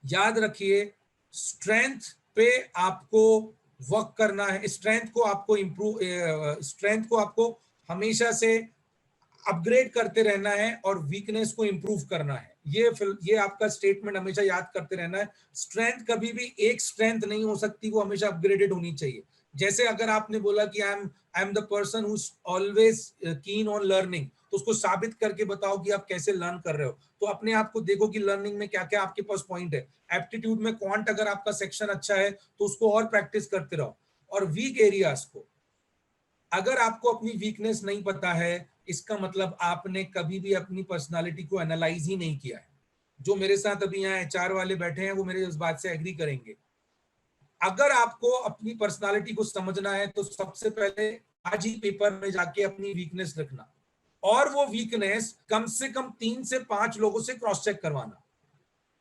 याद रखिए, स्ट्रेंथ पे आपको वर्क करना है, स्ट्रेंथ को आपको इंप्रूव, स्ट्रेंथ को आपको हमेशा से अपग्रेड करते रहना है और वीकनेस को इंप्रूव करना है। ये आपका स्टेटमेंट हमेशा याद करते रहना है। स्ट्रेंथ कभी भी एक स्ट्रेंथ नहीं हो सकती, वो हमेशा अपग्रेडेड होनी चाहिए। जैसे अगर आपने बोला कि I am the person who always keen on learning, तो उसको साबित करके बताओ कि आप कैसे लर्न कर रहे हो। तो अपने आप को देखो कि लर्निंग में क्या क्या आपके पास पॉइंट है। एप्टीट्यूड में क्वांट अगर आपका सेक्शन अच्छा है तो उसको और प्रैक्टिस करते रहो। और वीक एरियाज को, अगर आपको अपनी वीकनेस नहीं पता है, इसका मतलब आपने कभी भी अपनी पर्सनालिटी को एनालाइज ही नहीं किया है। जो मेरे साथ अभी यहाँ एचआर वाले बैठे हैं वो मेरे इस बात से एग्री करेंगे। अगर आपको अपनी पर्सनालिटी को समझना है तो सबसे पहले आज ही पेपर में जाके अपनी वीकनेस रखना, और वो वीकनेस कम से कम 3 से 5 लोगों से क्रॉस चेक करवाना।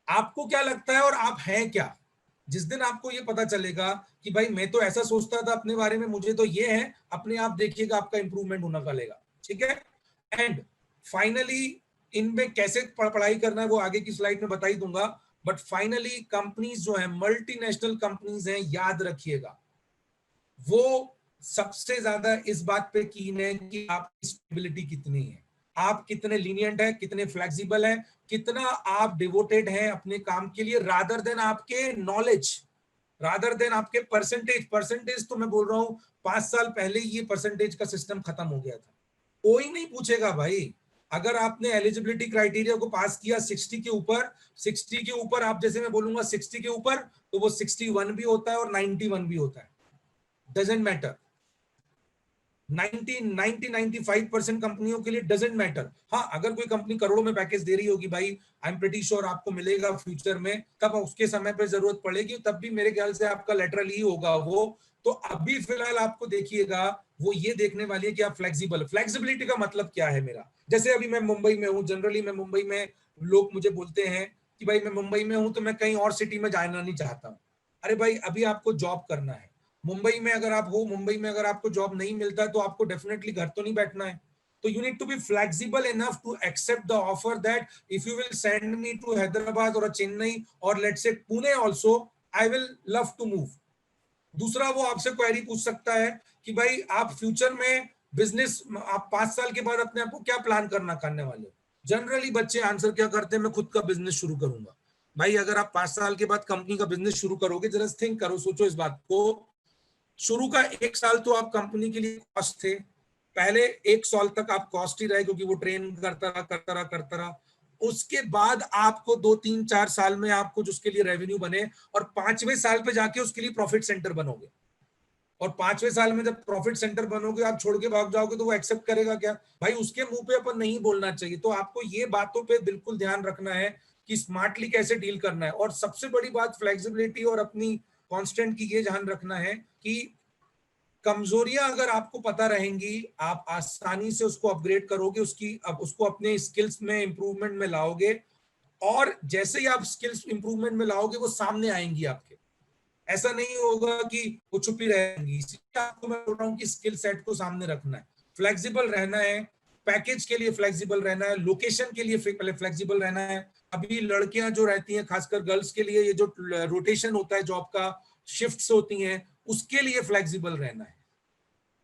आपको क्या लगता है और आप हैं क्या। जिस दिन आपको ये पता चलेगा कि भाई मैं तो ऐसा सोचता था अपने बारे में, मुझे तो ये है, अपने आप देखिएगा आपका इंप्रूवमेंट होना लगेगा। ठीक है। एंड फाइनली इनमें कैसे पढ़ाई करना है वो आगे की स्लाइड में बता ही दूंगा। बट फाइनली कंपनीज जो है, मल्टीनेशनल कंपनीज हैं, याद रखिएगा वो सबसे ज्यादा इस बात पे कीन है कि आपकी स्टेबिलिटी कितनी है, आप कितने लीनियंट है, कितने फ्लेक्सिबल है, कितना आप डिवोटेड हैं अपने काम के लिए, रादर देन आपके नॉलेज, रादर देन आपके परसेंटेज। परसेंटेज तो मैं बोल रहा हूं 5 साल पहले ही ये परसेंटेज का सिस्टम खत्म हो गया था। कोई नहीं पूछेगा भाई। अगर आपने एलिजिबिलिटी क्राइटेरिया को पास किया 60 के ऊपर, 60 के ऊपर आप, जैसे मैं बोलूंगा 60 के ऊपर, तो वो 61 भी होता है और 91 भी होता है, डजेंट मैटर। 90-95% कंपनियों के लिए डजेंट मैटर। हाँ, अगर कोई कंपनी करोड़ों में पैकेज दे रही होगी भाई, आई एम प्रीटी श्योर आपको मिलेगा फ्यूचर में, तब उसके समय पे जरूरत पड़ेगी, तब भी मेरे ख्याल से आपका लेटरल ही होगा वो। तो अभी फिलहाल आपको देखिएगा वो ये देखने वाली है कि आप फ्लेक्सिबल। फ्लेक्सिबिलिटी का मतलब क्या है मेरा, जैसे अभी मैं मुंबई में हूँ, जनरली मैं मुंबई में, लोग मुझे बोलते हैं कि भाई मैं मुंबई में हूँ तो मैं कहीं और सिटी में जाना नहीं चाहता हूँ। अरे भाई अभी आपको जॉब करना है मुंबई में, अगर आप हो मुंबई में, अगर आपको जॉब नहीं मिलता है तो आपको डेफिनेटली घर तो नहीं बैठना है। तो you need to be flexible enough to accept the offer that if you will send me to Hyderabad और चेन्नई और let's say Pune also, I will love to move. दूसरा, वो आपसे क्वेरी पूछ सकता है कि भाई आप फ्यूचर में बिजनेस, आप 5 साल के बाद अपने आप को क्या प्लान करने वाले हो। जनरली बच्चे आंसर क्या करते हैं, मैं खुद का बिजनेस शुरू करूंगा। भाई अगर आप 5 साल के बाद कंपनी का बिजनेस शुरू करोगे, जरा थिंक करो, सोचो इस बात को। शुरू का 1 साल तो आप कंपनी के लिए कॉस्ट थे, पहले 1 साल तक आप कॉस्ट ही रहे क्योंकि वो ट्रेन करता रहा। उसके बाद आपको 2-3-4 साल में आपको उसके लिए रेवेन्यू बने, और 5वें साल पे जाके उसके लिए प्रॉफिट सेंटर बनोगे। और 5वें साल में जब प्रॉफिट सेंटर बनोगे, आप छोड़ के भाग जाओगे तो वो एक्सेप्ट करेगा क्या भाई। उसके मुंह पे अपन नहीं बोलना चाहिए। तो आपको ये बातों पे बिल्कुल ध्यान रखना है कि स्मार्टली कैसे डील करना है। और सबसे बड़ी बात फ्लेक्सिबिलिटी और अपनी कांस्टेंट की ये ध्यान रखना है कि कमजोरियां अगर आपको पता रहेंगी, आप आसानी से उसको अपग्रेड करोगे, उसको अपने स्किल्स में इंप्रूवमेंट में लाओगे, और जैसे ही आप स्किल्स इंप्रूवमेंट में लाओगे वो सामने आएंगी आपके। ऐसा नहीं होगा कि वो छुपी रहेंगी। इसलिए आपको मैं बोल रहा हूँ कि स्किल सेट को सामने रखना है, फ्लेक्सिबल रहना है, पैकेज के लिए फ्लेक्सिबल रहना है, लोकेशन के लिए फ्लेक्सिबल रहना है। अभी लड़कियां जो रहती हैं, खासकर गर्ल्स के लिए, ये जो रोटेशन होता है जॉब का, शिफ्ट्स होती हैं, उसके लिए फ्लेक्सिबल रहना है।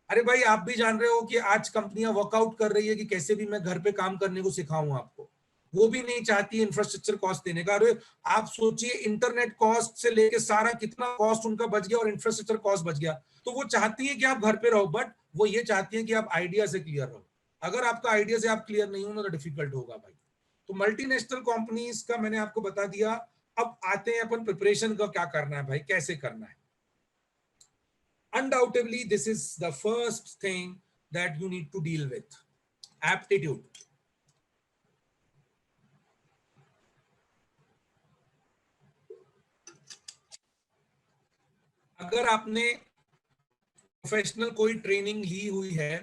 अरे भाई आप भी जान रहे हो कि आज कंपनियां वर्कआउट कर रही है कि कैसे भी मैं घर पे काम करने को सिखाऊं आपको। वो भी नहीं चाहती इंफ्रास्ट्रक्चर कॉस्ट देने का। अरे आप सोचिए, इंटरनेट कॉस्ट से लेके सारा कितना कॉस्ट उनका बच गया और इंफ्रास्ट्रक्चर कॉस्ट बच गया। तो वो चाहती है कि आप घर पे रहो, बट वो ये चाहती है कि आप आइडिया से क्लियर रहो। अगर आपका आइडिया से आप क्लियर नहीं हो ना तो डिफिकल्ट होगा भाई। तो मल्टीनेशनल कंपनीज का मैंने आपको बता दिया। अब आते हैं अपन प्रिपरेशन का क्या करना है भाई, कैसे करना है। Undoubtedly this is the first thing that you need to deal with, aptitude. अगर आपने प्रोफेशनल कोई ट्रेनिंग ली हुई है,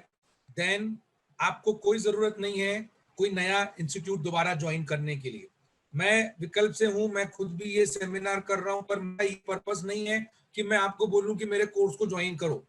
देन आपको कोई जरूरत नहीं है कोई नया इंस्टीट्यूट दोबारा ज्वाइन करने के लिए। मैं विकल्प से हूं, मैं खुद भी ये सेमिनार कर रहा हूं, पर मेरा ये पर्पस नहीं है कि मैं आपको बोलूं कि मेरे कोर्स को ज्वाइन करो।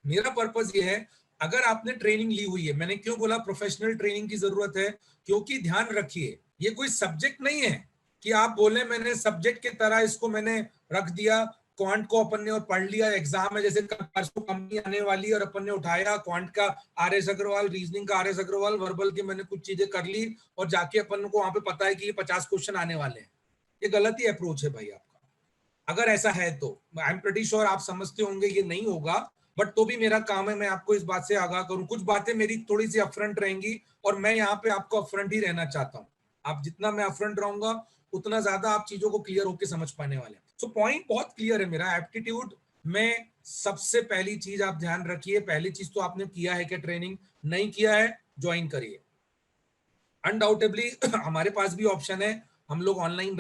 मेरा पर्पस ये है, अगर आपने ट्रेनिंग ली हुई है, मैंने क्यों बोला प्रोफेशनल ट्रेनिंग की जरूरत है, क्योंकि ध्यान रखिए ये कोई सब्जेक्ट नहीं है कि आप बोले मैंने सब्जेक्ट की तरह इसको मैंने रख दिया। क्वांट को अपन ने और पढ़ लिया, एग्जाम है, जैसे परसों कंपनी आने वाली है और अपन ने उठाया क्वांट का आर एस अग्रवाल, रीजनिंग का आर एस अग्रवाल, वर्बल की मैंने कुछ चीजें कर ली और जाके अपन को वहां पे पता है कि ये 50 क्वेश्चन आने वाले हैं। ये गलत ही अप्रोच है भाई आपका। अगर ऐसा है तो आई एम प्रीटी श्योर आप समझते होंगे ये नहीं होगा, बट तो भी मेरा काम है मैं आपको इस बात से आगाह करूं। कुछ बातें मेरी थोड़ी सी अपफ्रंट रहेंगी और मैं यहाँ पे आपको अपफ्रंट ही रहना चाहता हूँ। आप जितना मैं अपफ्रंट रहूंगा उतना ज्यादा आप चीजों को क्लियर होकर समझ पाने वाले हैं। सो पॉइंट बहुत क्लियर है मेरा, एप्टीट्यूड में सबसे पहली चीज आप ध्यान रखिए। पहली चीज तो आपने किया है कि ट्रेनिंग नहीं किया है, ज्वाइन करिए। अनडाउटेबली हमारे पास भी ऑप्शन है, हम लोग ऑनलाइन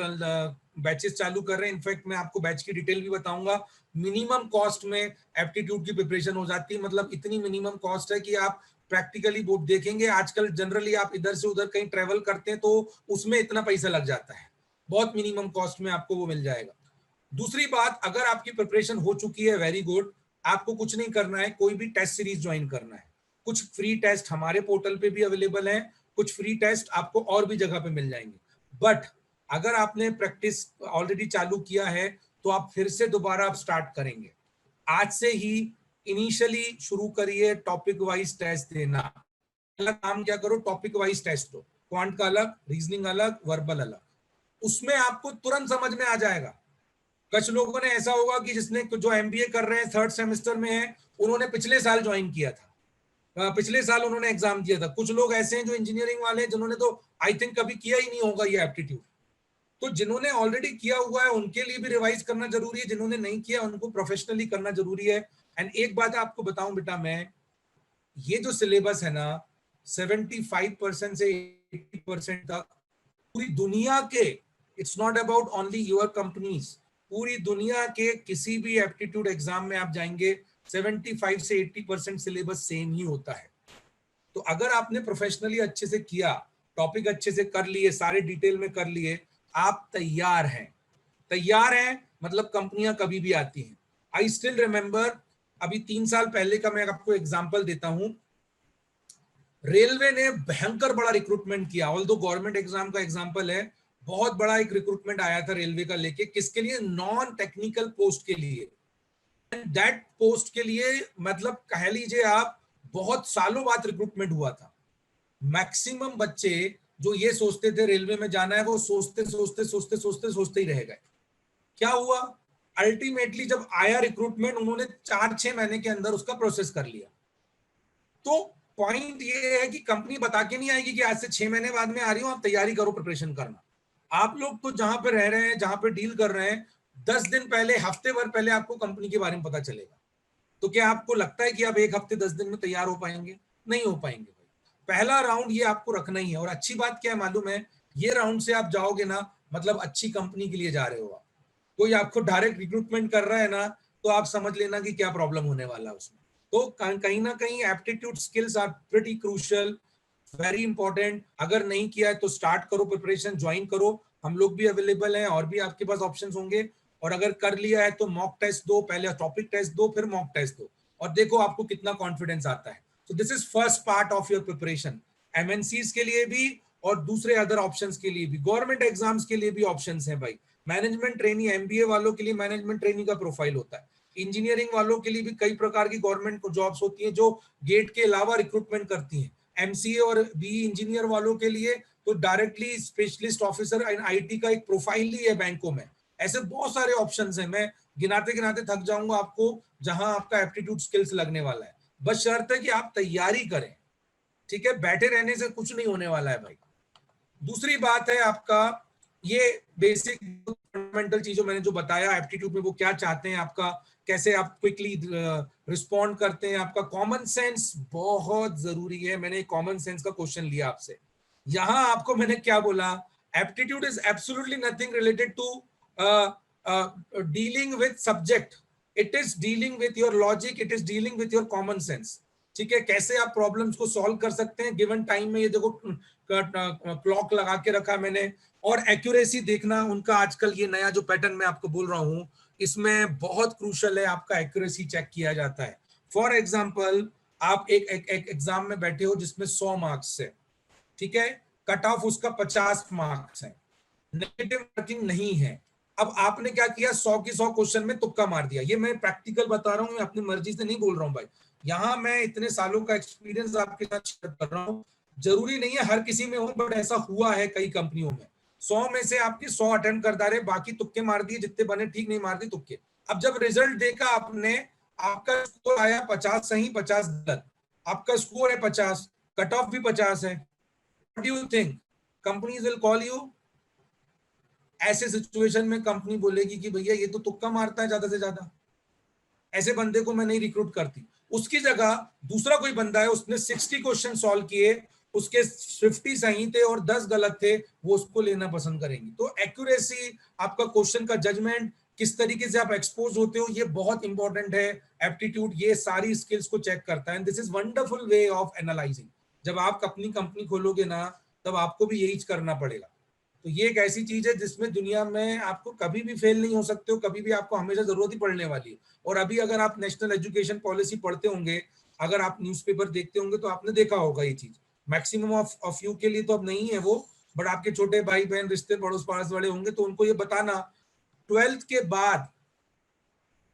बैचेस चालू कर रहे हैं। इनफैक्ट मैं आपको बैच की डिटेल भी बताऊंगा। मिनिमम कॉस्ट में एप्टीट्यूड की प्रिपरेशन हो जाती है, मतलब इतनी मिनिमम कॉस्ट है कि आप प्रैक्टिकली बोर्ड देखेंगे। आजकल जनरली आप इधर से उधर कहीं ट्रेवल करते हैं तो उसमें इतना पैसा लग जाता है, बहुत मिनिमम कॉस्ट में आपको वो मिल जाएगा। दूसरी बात, अगर आपकी प्रिपरेशन हो चुकी है, वेरी गुड, आपको कुछ नहीं करना है, कोई भी टेस्ट सीरीज ज्वाइन करना है। कुछ फ्री टेस्ट हमारे पोर्टल पे भी अवेलेबल है, कुछ फ्री टेस्ट आपको और भी जगह पे मिल जाएंगे। बट अगर आपने प्रैक्टिस ऑलरेडी चालू किया है तो आप फिर से दोबारा आप स्टार्ट करेंगे। आज से ही इनिशियली शुरू करिए टॉपिक वाइज टेस्ट देना। पहला काम क्या करो, टॉपिक वाइज टेस्ट दो। क्वांट का अलग, रीजनिंग अलग, वर्बल अलग, उसमें आपको तुरंत समझ में आ जाएगा। कुछ लोगों ने ऐसा होगा कि जिसने जो एमबीए कर रहे हैं, थर्ड सेमेस्टर में है, उन्होंने पिछले साल ज्वाइन किया था, पिछले साल उन्होंने एग्जाम दिया था। कुछ लोग ऐसे हैं जो इंजीनियरिंग वाले हैं, जिन्होंने तो आई थिंक कभी किया ही नहीं होगा ये एप्टीट्यूड। तो जिन्होंने ऑलरेडी किया हुआ है उनके लिए भी रिवाइज करना जरूरी है, जिन्होंने नहीं किया उनको प्रोफेशनली करना जरूरी है। एंड एक बात आपको बताऊं बेटा, मैं ये जो सिलेबस है ना, 75% से 80% तक पूरी दुनिया के, it's not about only your companies, पूरी दुनिया के किसी भी एप्टीट्यूड एग्जाम में आप जाएंगे 75 से 80% सिलेबस सेम ही होता है। तो अगर आपने प्रोफेशनली अच्छे से किया, टॉपिक अच्छे से कर लिए, सारे डिटेल में कर लिए, आप तैयार हैं। तैयार हैं मतलब कंपनियां कभी भी आती हैं। आई स्टिल रिमेंबर, अभी 3 साल पहले का मैं आपको एग्जांपल देता हूं। रेलवे ने भयंकर बड़ा रिक्रूटमेंट किया, ऑल दो गवर्नमेंट एग्जाम का एग्जांपल है। बहुत बड़ा एक रिक्रूटमेंट आया था रेलवे का लेके, किसके लिए? नॉन टेक्निकल पोस्ट के लिए। दैट पोस्ट के लिए मतलब कह लीजिए आप, बहुत सालों बाद रिक्रूटमेंट हुआ था। मैक्सिमम बच्चे जो ये सोचते थे रेलवे में जाना है, वो सोचते सोचते सोचते सोचते सोचते ही रह गए। क्या हुआ? अल्टीमेटली जब आया रिक्रूटमेंट, उन्होंने 4-6 महीने के अंदर उसका प्रोसेस कर लिया। तो पॉइंट ये है कि कंपनी बता के नहीं आएगी कि आज से 6 महीने बाद में आ रही हूं, आप तैयारी करो, प्रिपरेशन करना। आप लोग तो जहां पे रह रहे हैं, जहां पे डील कर रहे हैं, 10 दिन पहले, हफ्ते भर पहले आपको कंपनी के बारे में पता चलेगा। तो क्या आपको लगता है कि आप 1 हफ्ते 10 दिन में तैयार हो पाएंगे? नहीं हो पाएंगे भाई। पहला राउंड ये आपको रखना ही है। और अच्छी बात क्या है मालूम है, ये राउंड से आप जाओगे ना, मतलब अच्छी कंपनी के लिए जा रहे हो आप। कोई आपको डायरेक्ट रिक्रूटमेंट कर रहा है ना, तो आप समझ लेना कि क्या प्रॉब्लम होने वाला है उसमें। तो कहीं ना कहीं aptitude skills are pretty crucial, very important. अगर नहीं किया है तो स्टार्ट करो प्रिपरेशन, ज्वाइन करो। हम लोग भी अवेलेबल हैं, और भी आपके पास ऑप्शंस होंगे। और अगर कर लिया है तो मॉक टेस्ट दो, पहले टॉपिक टेस्ट दो, फिर मॉक टेस्ट दो, और देखो आपको कितना कॉन्फिडेंस आता है। तो this is first part of your preparation, MNCs के लिए भी और दूसरे अदर ऑप्शंस के लिए भी। गवर्नमेंट एग्जाम्स के लिए भी ऑप्शंस हैं भाई। मैनेजमेंट ट्रेनिंग, एमबीए वालों के लिए मैनेजमेंट ट्रेनिंग का प्रोफाइल होता है। इंजीनियरिंग वालों के लिए भी कई प्रकार की गवर्नमेंट जॉब्स होती हैं जो गेट के अलावा रिक्रूटमेंट करती हैं। एमसीए और बी इंजीनियर वालों के लिए तो directly specialist officer in IT का एक प्रोफाइल ही है बैंकों में। ऐसे बहुत सारे ऑप्शंस हैं, मैं गिनाते गिनाते थक जाऊंगा आपको, जहां आपका एप्टीट्यूड स्किल्स लगने वाला है। बस शर्त है कि आप तैयारी करें, ठीक है? बैठे रहने से कुछ नहीं होने वाला है भाई। दूसरी बात है आपका, ये बेसिक फंडामेंटल चीजों मैंने जो बताया एप्टीट्यूड में, वो क्या चाहते हैं आपका, कैसे आप क्विकली रिस्पॉन्ड करते हैं। आपका कॉमन सेंस बहुत जरूरी है। मैंने कॉमन सेंस का क्वेश्चन लिया आपसे, यहां आपको मैंने क्या बोला? Aptitude is absolutely nothing related to dealing with subject, it is dealing with your logic, it is dealing with your common sense. ठीक है? कैसे आप प्रॉब्लम्स को सॉल्व कर सकते हैं गिवन टाइम में। ये देखो क्लॉक लगा के रखा मैंने। और एक्यूरेसी देखना उनका, आजकल ये नया जो पैटर्न मैं आपको बोल रहा हूं, इसमें बहुत क्रूशल है, आपका एक्यूरेसी चेक किया जाता है। फॉर एग्जाम्पल, आप एक एग्जाम में बैठे हो जिसमें 100 मार्क्स है, ठीक है? कट ऑफ उसका 50 मार्क्स है, नेगेटिव मार्किंग नहीं है। अब आपने क्या किया, 100 की 100 क्वेश्चन में तुक्का मार दिया। ये मैं प्रैक्टिकल बता रहा हूँ, मैं अपनी मर्जी से नहीं बोल रहा हूँ भाई। यहाँ मैं इतने सालों का एक्सपीरियंस आपके साथ शेयर कर रहा हूँ। जरूरी नहीं है हर किसी में हो, बट ऐसा हुआ है कई कंपनियों में। 100 में से आपके 100 अटेम्प्ट कर डाले, बाकी तुक्के मार दिए, जितने बने ठीक, नहीं मार दिए तुक्के। अब जब रिजल्ट देखा आपने, आपका स्कोर आया 50 सही 50 गलत, आपका स्कोर है 50, कट ऑफ भी 50 है। What do you think? Companies will call you? ऐसे सिचुएशन में कंपनी बोलेगी कि भैया ये तो तुक्का मारता है ज्यादा से ज्यादा, ऐसे बंदे को मैं नहीं रिक्रूट करती। उसकी जगह दूसरा कोई बंदा है, उसने 60 क्वेश्चन सॉल्व किए, उसके 50 सही थे और 10 गलत थे, वो उसको लेना पसंद करेंगी। तो एक्यूरेसी, आपका क्वेश्चन का जजमेंट, किस तरीके से आप एक्सपोज होते हो, ये बहुत इंपॉर्टेंट है। एप्टीट्यूड ये सारी स्किल्स को चेक करता है। This is wonderful way of analysing. जब आप अपनी कंपनी खोलोगे ना, तब आपको भी यही करना पड़ेगा। तो ये एक ऐसी चीज है जिसमें दुनिया में आपको कभी भी फेल नहीं हो सकते हो, कभी भी आपको हमेशा जरूरत ही पड़ने वाली है। और अभी अगर आप नेशनल एजुकेशन पॉलिसी पढ़ते होंगे, अगर आप न्यूज़पेपर देखते होंगे, तो आपने देखा होगा ये चीज। मैक्सिमम ऑफ यू के लिए तो अब नहीं है वो, बट आपके छोटे भाई बहन, रिश्ते पड़ोस पास वाले होंगे, तो उनको ये बताना 12th के बाद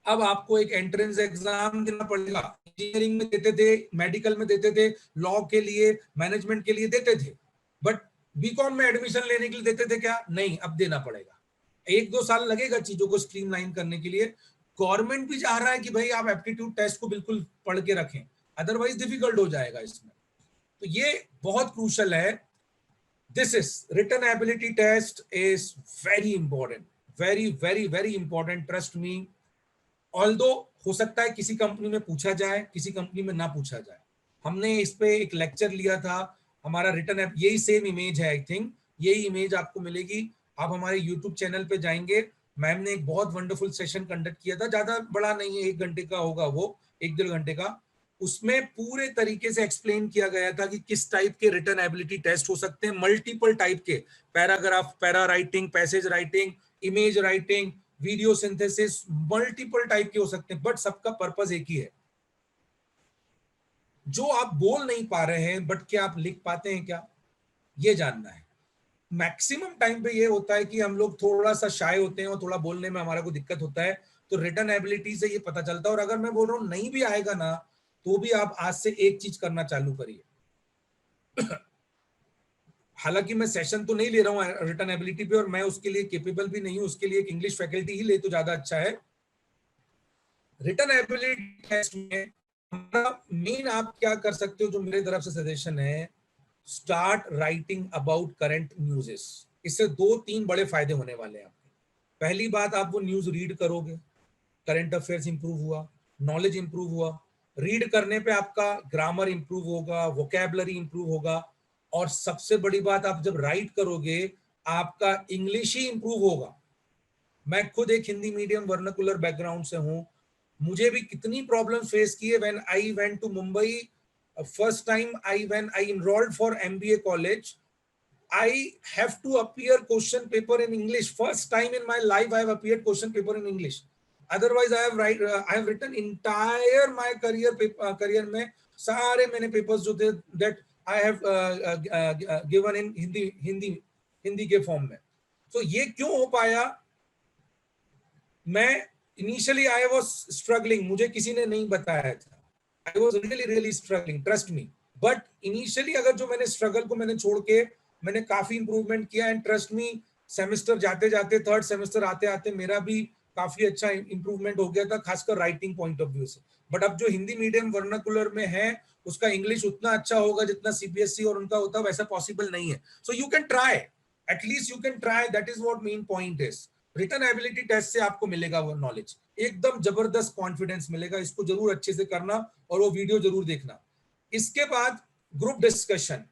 अब आपको एक एंट्रेंस एग्जाम देना पड़ेगा। इंजीनियरिंग में देते थे, मेडिकल में देते थे, लॉ के लिए, मैनेजमेंट के लिए देते थे, बट बीकॉम में एडमिशन लेने के लिए देते थे क्या? नहीं, अब देना पड़ेगा। 1-2 साल लगेगा चीजों को स्ट्रीमलाइन करने के लिए। गवर्नमेंट भी चाह रहा है कि भाई आप एप्टीट्यूड टेस्ट को बिल्कुल पढ़ के रखें, अदरवाइज डिफिकल्ट हो जाएगा इसमें। तो ये बहुत क्रूशल है। This is written ability test is very important, very important, trust me। Although हो सकता है किसी कंपनी में पूछा जाए, किसी कंपनी में ना पूछा जाए। हमने इस पे एक लेक्चर लिया था, हमारा रिटर्न ऐप, यही सेम इमेज है, आई थिंक यही इमेज आपको मिलेगी। आप हमारे यूट्यूब चैनल पे जाएंगे, मैम ने एक बहुत वंडरफुल सेशन कंडक्ट किया था, ज्यादा बड़ा नहीं है, 1 घंटे का होगा वो, 1-1.5 घंटे का। उसमें पूरे तरीके से एक्सप्लेन किया गया था कि किस टाइप के रिटर्न एबिलिटी टेस्ट हो सकते हैं, मल्टीपल टाइप के, paragraph, para writing, passage writing, image writing, video synthesis, multiple type के हो सकते हैं, बट सबका पर्पस एक ही है। जो आप बोल नहीं पा रहे हैं, बट क्या आप लिख पाते हैं क्या, ये जानना है। मैक्सिमम टाइम पे ये होता है कि हम लोग थोड़ा सा शाय होते हैं और थोड़ा बोलने में हमारा को दिक्कत होता है, तो रिटर्न एबिलिटी से ये पता चलता है। और अगर मैं बोल रहा हूं नहीं भी आएगा ना, तो भी आप आज से एक चीज करना चालू करिए। हालांकि मैं सेशन तो नहीं ले रहा हूं रिटर्न एबिलिटी पे, और मैं उसके लिए केपेबल भी नहीं हूं, उसके लिए एक इंग्लिश फैकल्टी ही ले तो ज्यादा अच्छा है। रिटर्न एबिलिटी टेस्ट में हमारा मेन, आप क्या कर सकते हो, जो मेरे तरफ से सजेशन है, स्टार्ट राइटिंग अबाउट करंट न्यूज़ेस। इससे 2-3 बड़े फायदे होने वाले हैं आपके। पहली बात, आप वो न्यूज रीड करोगे, करंट अफेयर्स इंप्रूव हुआ, नॉलेज इंप्रूव हुआ। रीड करने पे आपका ग्रामर इंप्रूव होगा, वोकैबलरी इंप्रूव होगा, और सबसे बड़ी बात, आप जब राइट करोगे, आपका इंग्लिश ही इंप्रूव होगा। मैं खुद एक हिंदी मीडियम वर्नाकुलर बैकग्राउंड से हूं, मुझे भी कितनी प्रॉब्लम फेस की है when I went to Mumbai. First time I when I enrolled for MBA college, I have to appear question paper in English. First time in my life I have appeared question paper in English. Otherwise I have written entire my career में सारे मैंने papers जो थे that I have given in Hindi के form में। तो ये क्यों हो पाया? मैं इनिशियली आई वाज स्ट्रगलिंग, मुझे किसी ने नहीं बताया था, I was really struggling, trust me. But initially अगर जो मैंने स्ट्रगल को मैंने छोड़ के मैंने काफी इंप्रूवमेंट किया, एंड ट्रस्ट मी, सेमेस्टर जाते जाते, 3rd सेमेस्टर आते आते मेरा भी काफी अच्छा इंप्रूवमेंट हो गया था, खासकर राइटिंग पॉइंट ऑफ व्यू से। बट अब जो हिंदी मीडियम वर्नाकुलर में है, उसका इंग्लिश उतना अच्छा होगा जितना सीबीएसई और उनका होता, वैसा पॉसिबल नहीं है। So you can try, at least you can try, that is what main point is. Written ability test से आपको मिलेगा वो नॉलेज, एकदम जबरदस्त कॉन्फिडेंस मिलेगा। इसको जरूर अच्छे से करना और वो वीडियो जरूर देखना। इसके बाद group discussion,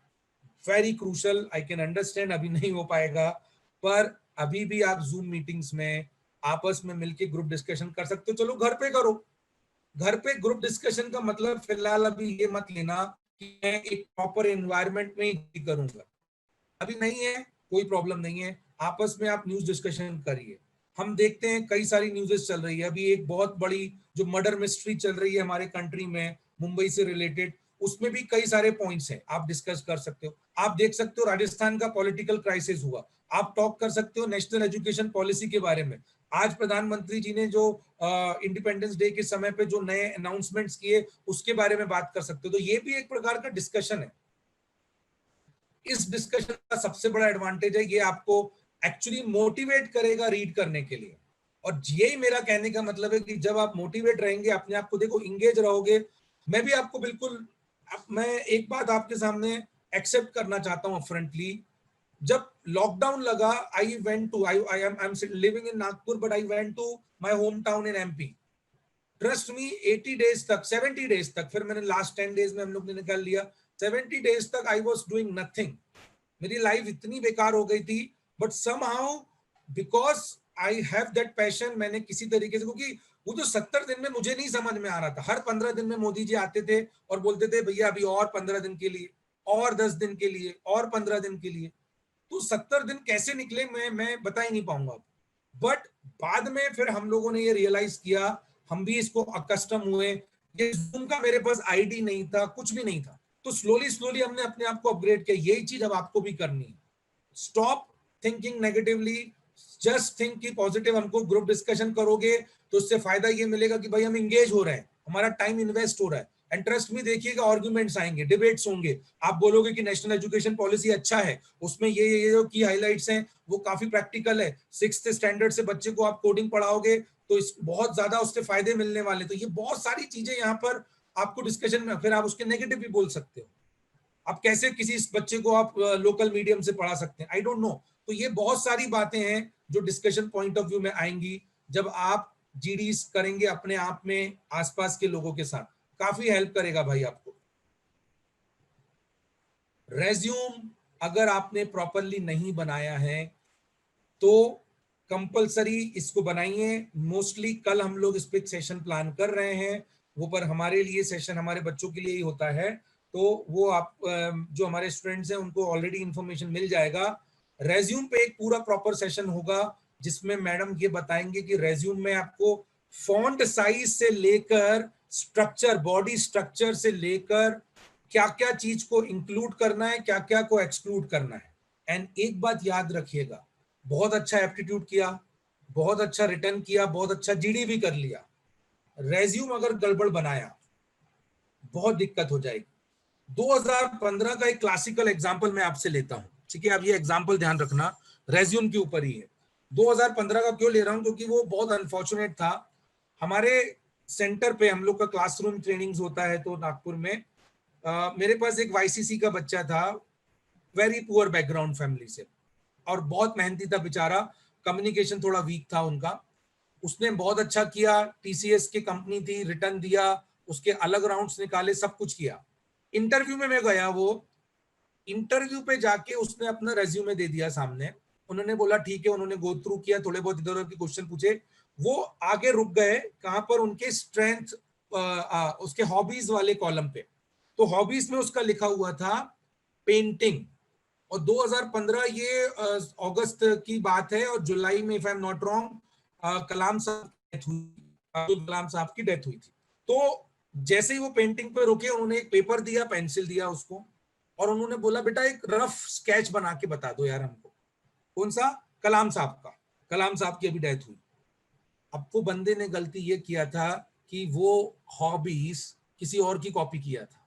very crucial. I can understand अभी नहीं हो पाएगा, पर अभी भी आप जूम मीटिंग्स में आपस में मिलके ग्रुप डिस्कशन कर सकते हो। चलो घर पे करो। घर पे ग्रुप डिस्कशन का मतलब फिलहाल अभी ये मत लेना कि मैं एक प्रॉपर एनवायरनमेंट में ही करूंगा, अभी नहीं है, कोई प्रॉब्लम नहीं है। आपस में आप न्यूज डिस्कशन करिए। हम देखते हैं कई सारी न्यूज़ेस चल रही है, अभी एक बहुत बड़ी जो मर्डर मिस्ट्री चल रही है हमारे कंट्री में, मुंबई से रिलेटेड, उसमें भी कई सारे पॉइंट्स हैं, आप डिस्कस कर सकते हो। आप देख सकते हो राजस्थान का पॉलिटिकल क्राइसिस हुआ, आप टॉक कर सकते हो नेशनल एजुकेशन पॉलिसी के बारे में। आज प्रधानमंत्री जी ने जो इंडिपेंडेंस डे के समय पे जो नए अनाउंसमेंट्स किए, उसके बारे में बात कर सकते हो। तो ये भी एक प्रकार का डिस्कशन है। इस डिस्कशन का सबसे बड़ा एडवांटेज है, ये आपको एक्चुअली मोटिवेट करेगा रीड करने के लिए। और यही मेरा कहने का मतलब है कि जब आप मोटिवेट रहेंगे, अपने आप को देखो इंगेज रहोगे, मैं भी आपको बिल्कुल, मैं एक बात आपके सामने एक्सेप्ट करना चाहता हूं फ्रंटली। जब लॉकडाउन लगा, I went to, I am living in Nagpur, but I went to my home town in MP. Trust me, 80 days तक, 70 डेज तक, फिर मैंने लास्ट 10 डेज में हम लोग ने निकाल लिया, 70 days तक आई वॉज डूइंग नथिंग, मेरी लाइफ इतनी बेकार हो गई थी, but somehow because I have that passion, मैंने किसी तरीके से, क्योंकि वो जो 70 दिन में मुझे नहीं समझ में आ रहा था, हर 15 दिन में मोदी जी आते थे और बोलते थे भैया अभी और 15 दिन के लिए, और 10 दिन के लिए, और 15 दिन के लिए, तो 70 दिन कैसे निकले मैं बता ही नहीं पाऊंगा। बट बाद में फिर हम लोगों ने ये रियलाइज किया, हम भी इसको अकस्टम हुए, ये जूम का मेरे पास आईडी नहीं था, कुछ भी नहीं था, तो स्लोली स्लोली हमने अपने आप को अपग्रेड किया। यही चीज अब आपको भी करनी है, stop thinking negatively, just think की पॉजिटिव। हमको ग्रुप डिस्कशन करोगे तो उससे फायदा ये मिलेगा कि भाई हम इंगेज हो रहे हैं, हमारा टाइम इन्वेस्ट हो रहा है, एंड ट्रस्ट में देखिएगा आर्गुमेंट्स आएंगे, डिबेट्स होंगे, आप बोलोगे कि नेशनल एजुकेशन पॉलिसी अच्छा है, उसमें ये जो की हाइलाइट्स हैं वो काफी प्रैक्टिकल है, 6th स्टैंडर्ड से बच्चे को आप कोडिंग पढ़ाओगे तो इस बहुत ज्यादा उससे फायदे मिलने वाले, तो ये बहुत सारी चीजें यहाँ पर आपको डिस्कशन में, फिर आप उसके नेगेटिव भी बोल सकते हो, आप कैसे किसी बच्चे को आप लोकल मीडियम से पढ़ा सकते हैं, आई डोंट नो। तो ये बहुत सारी बातें हैं जो डिस्कशन पॉइंट ऑफ व्यू में आएंगी जब आप जीडीज करेंगे अपने आप में आसपास के लोगों के साथ, काफी हेल्प करेगा भाई आपको। रेज्यूम अगर आपने प्रॉपरली नहीं बनाया है तो कंपलसरी इसको बनाइए। मोस्टली कल हम लोग इस पे सेशन प्लान कर रहे हैं, वो पर हमारे लिए सेशन हमारे बच्चों के लिए ही होता है, तो वो आप जो हमारे स्टूडेंट्स हैं उनको ऑलरेडी इंफॉर्मेशन मिल जाएगा। रेज्यूम पे एक पूरा प्रॉपर सेशन होगा जिसमें मैडम ये बताएंगे कि रेज्यूम में आपको फॉन्ट साइज से लेकर स्ट्रक्चर, बॉडी स्ट्रक्चर से लेकर क्या क्या चीज को इंक्लूड करना है, क्या क्या को एक्सक्लूड करना है। एंड एक बात याद रखिएगा, बहुत अच्छा एप्टीट्यूड किया, बहुत अच्छा रिटर्न किया, बहुत अच्छा जीडी भी कर लिया, रेज्यूम अगर गड़बड़ बनाया बहुत दिक्कत हो जाएगी। 2015 का एक क्लासिकल एग्जांपल मैं आपसे लेता हूं, ठीक है, अब ये एग्जांपल ध्यान रखना, रेज्यूम के ऊपर ही है। 2015 का क्यों ले रहा हूं, क्योंकि वो बहुत अनफॉर्चुनेट था। हमारे सेंटर पे हम लोग का क्लासरूम ट्रेनिंग्स होता है तो नागपुर में मेरे पास एक वाईसीसी का बच्चा था, वेरी पुअर बैकग्राउंड फैमिली से, और बहुत मेहनती था बेचारा, कम्युनिकेशन थोड़ा वीक था उनका, उसने बहुत अच्छा किया, टीसीएस की कंपनी थी, रिटर्न दिया, उसके अलग राउंड्स निकाले, सब कुछ किया। इंटरव्यू में मैं गया, वो इंटरव्यू पे जाके उसने अपना रेज्यूमे दे दिया सामने, उन्होंने बोला ठीक है, उन्होंने गो थ्रू किया, थोड़े बहुत इधर उधर के क्वेश्चन पूछे, वो आगे रुक गए कहां पर, उनके स्ट्रेंथ, उसके हॉबीज वाले कॉलम पे। तो हॉबीज में उसका लिखा हुआ था पेंटिंग, और 2015 ये अगस्त की बात है, और जुलाई में if I am not wrong Kalam sahab की डेथ हुई, अब्दुल कलाम साहब की डेथ हुई थी। तो जैसे ही वो पेंटिंग पे रुके, उन्होंने एक पेपर दिया, पेंसिल दिया उसको, और उन्होंने बोला बेटा एक रफ स्केच बना के बता दो यार हमको। कौन सा? कलाम साहब का, कलाम साहब की अभी डेथ हुई। अब वो बंदे ने गलती ये किया था कि वो हॉबीज किसी और की कॉपी किया था।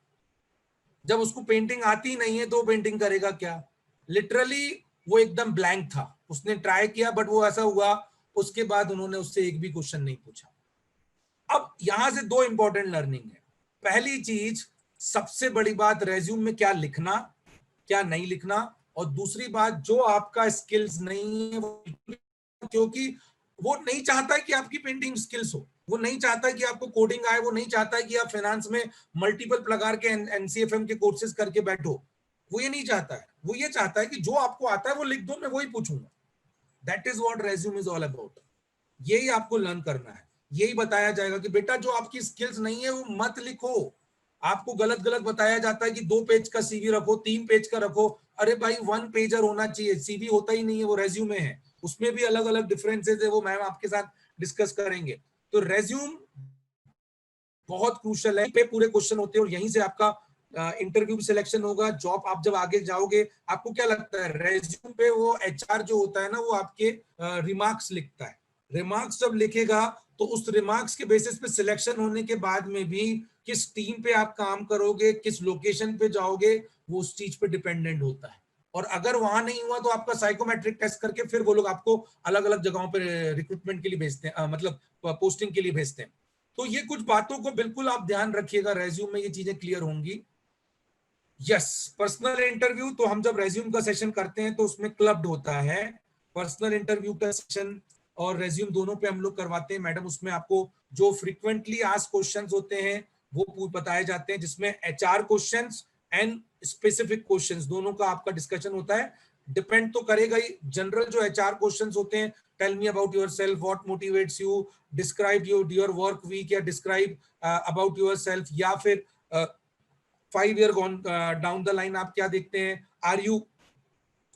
जब उसको पेंटिंग आती नहीं है तो पेंटिंग करेगा क्या, लिटरली वो एकदम ब्लैंक था। उसने ट्राई किया बट वो ऐसा हुआ, उसके बाद उन्होंने उससे एक भी क्वेश्चन नहीं पूछा। अब यहां से दो इंपॉर्टेंट लर्निंग है। पहली चीज, सबसे बड़ी बात, रेज्यूम में क्या लिखना क्या नहीं लिखना, और दूसरी बात, जो आपका स्किल्स नहीं है वो, क्योंकि वो नहीं चाहता है कि आपकी पेंटिंग स्किल्स हो, वो नहीं चाहता कि आपको कोडिंग आए, वो नहीं चाहता है कि आप फाइनेंस में मल्टीपल प्रकार के एनसीएफएम के कोर्सेज करके बैठो, वो ये नहीं चाहता है। वो ये चाहता है कि जो आपको आता है वो लिख दो, मैं वही पूछूंगा। That is what resume is all about. यही आपको लर्न करना है, यही बताया जाएगा कि बेटा जो आपकी स्किल्स नहीं है वो मत लिखो। आपको गलत गलत बताया जाता है कि 2 पेज का सीवी रखो, 3 पेज का रखो, अरे भाई 1 पेजर होना चाहिए, सीवी होता ही नहीं है, वो रेज्यूमे है, उसमें भी अलग अलग डिफरेंसेस है, वो मैम आपके साथ डिस्कस करेंगे। तो रेज्यूम बहुत क्रूशल है, पे पूरे क्वेश्चन होते हैं, और यहीं से आपका इंटरव्यू भी सिलेक्शन होगा, जॉब आप जब आगे जाओगे। आपको क्या लगता है, रेज्यूम पे वो एचआर जो होता है ना, वो आपके रिमार्क्स लिखता है, रिमार्क्स जब लिखेगा तो उस रिमार्क्स के बेसिस पे सिलेक्शन होने के बाद में भी किस टीम पे आप काम करोगे, किस लोकेशन पे जाओगे, वो उस चीज पे डिपेंडेंट होता है। और अगर वहां नहीं हुआ तो आपका साइकोमेट्रिक टेस्ट करके फिर वो लोग आपको अलग अलग जगहों पे रिक्रूटमेंट के लिए भेजते हैं, मतलब पोस्टिंग के लिए भेजते हैं। तो ये कुछ बातों को बिल्कुल आप ध्यान रखिएगा, रेज्यूम में ये चीजें क्लियर होंगी। यस, पर्सनल इंटरव्यू तो हम जब रेज्यूम का सेशन करते हैं तो उसमें क्लब्ड होता है, पर्सनल इंटरव्यू का सेशन और रेज्यूम दोनों पे हम लोग करवाते हैं मैडम। उसमें आपको जो फ्रीक्वेंटली आस्क्ड क्वेश्चंस होते हैं वो बताए जाते हैं, जिसमें HR questions, and specific questions, दोनों का आपका डिस्कशन होता है। डिपेंड तो करेगा ही, जनरल जो एचआर क्वेश्चंस होते हैं, tell me about yourself, what motivates you, describe your work week, या डिस्क्राइब अबाउट योरसेल्फ, या फिर 5 ईयर डाउन द लाइन आप क्या देखते हैं, are you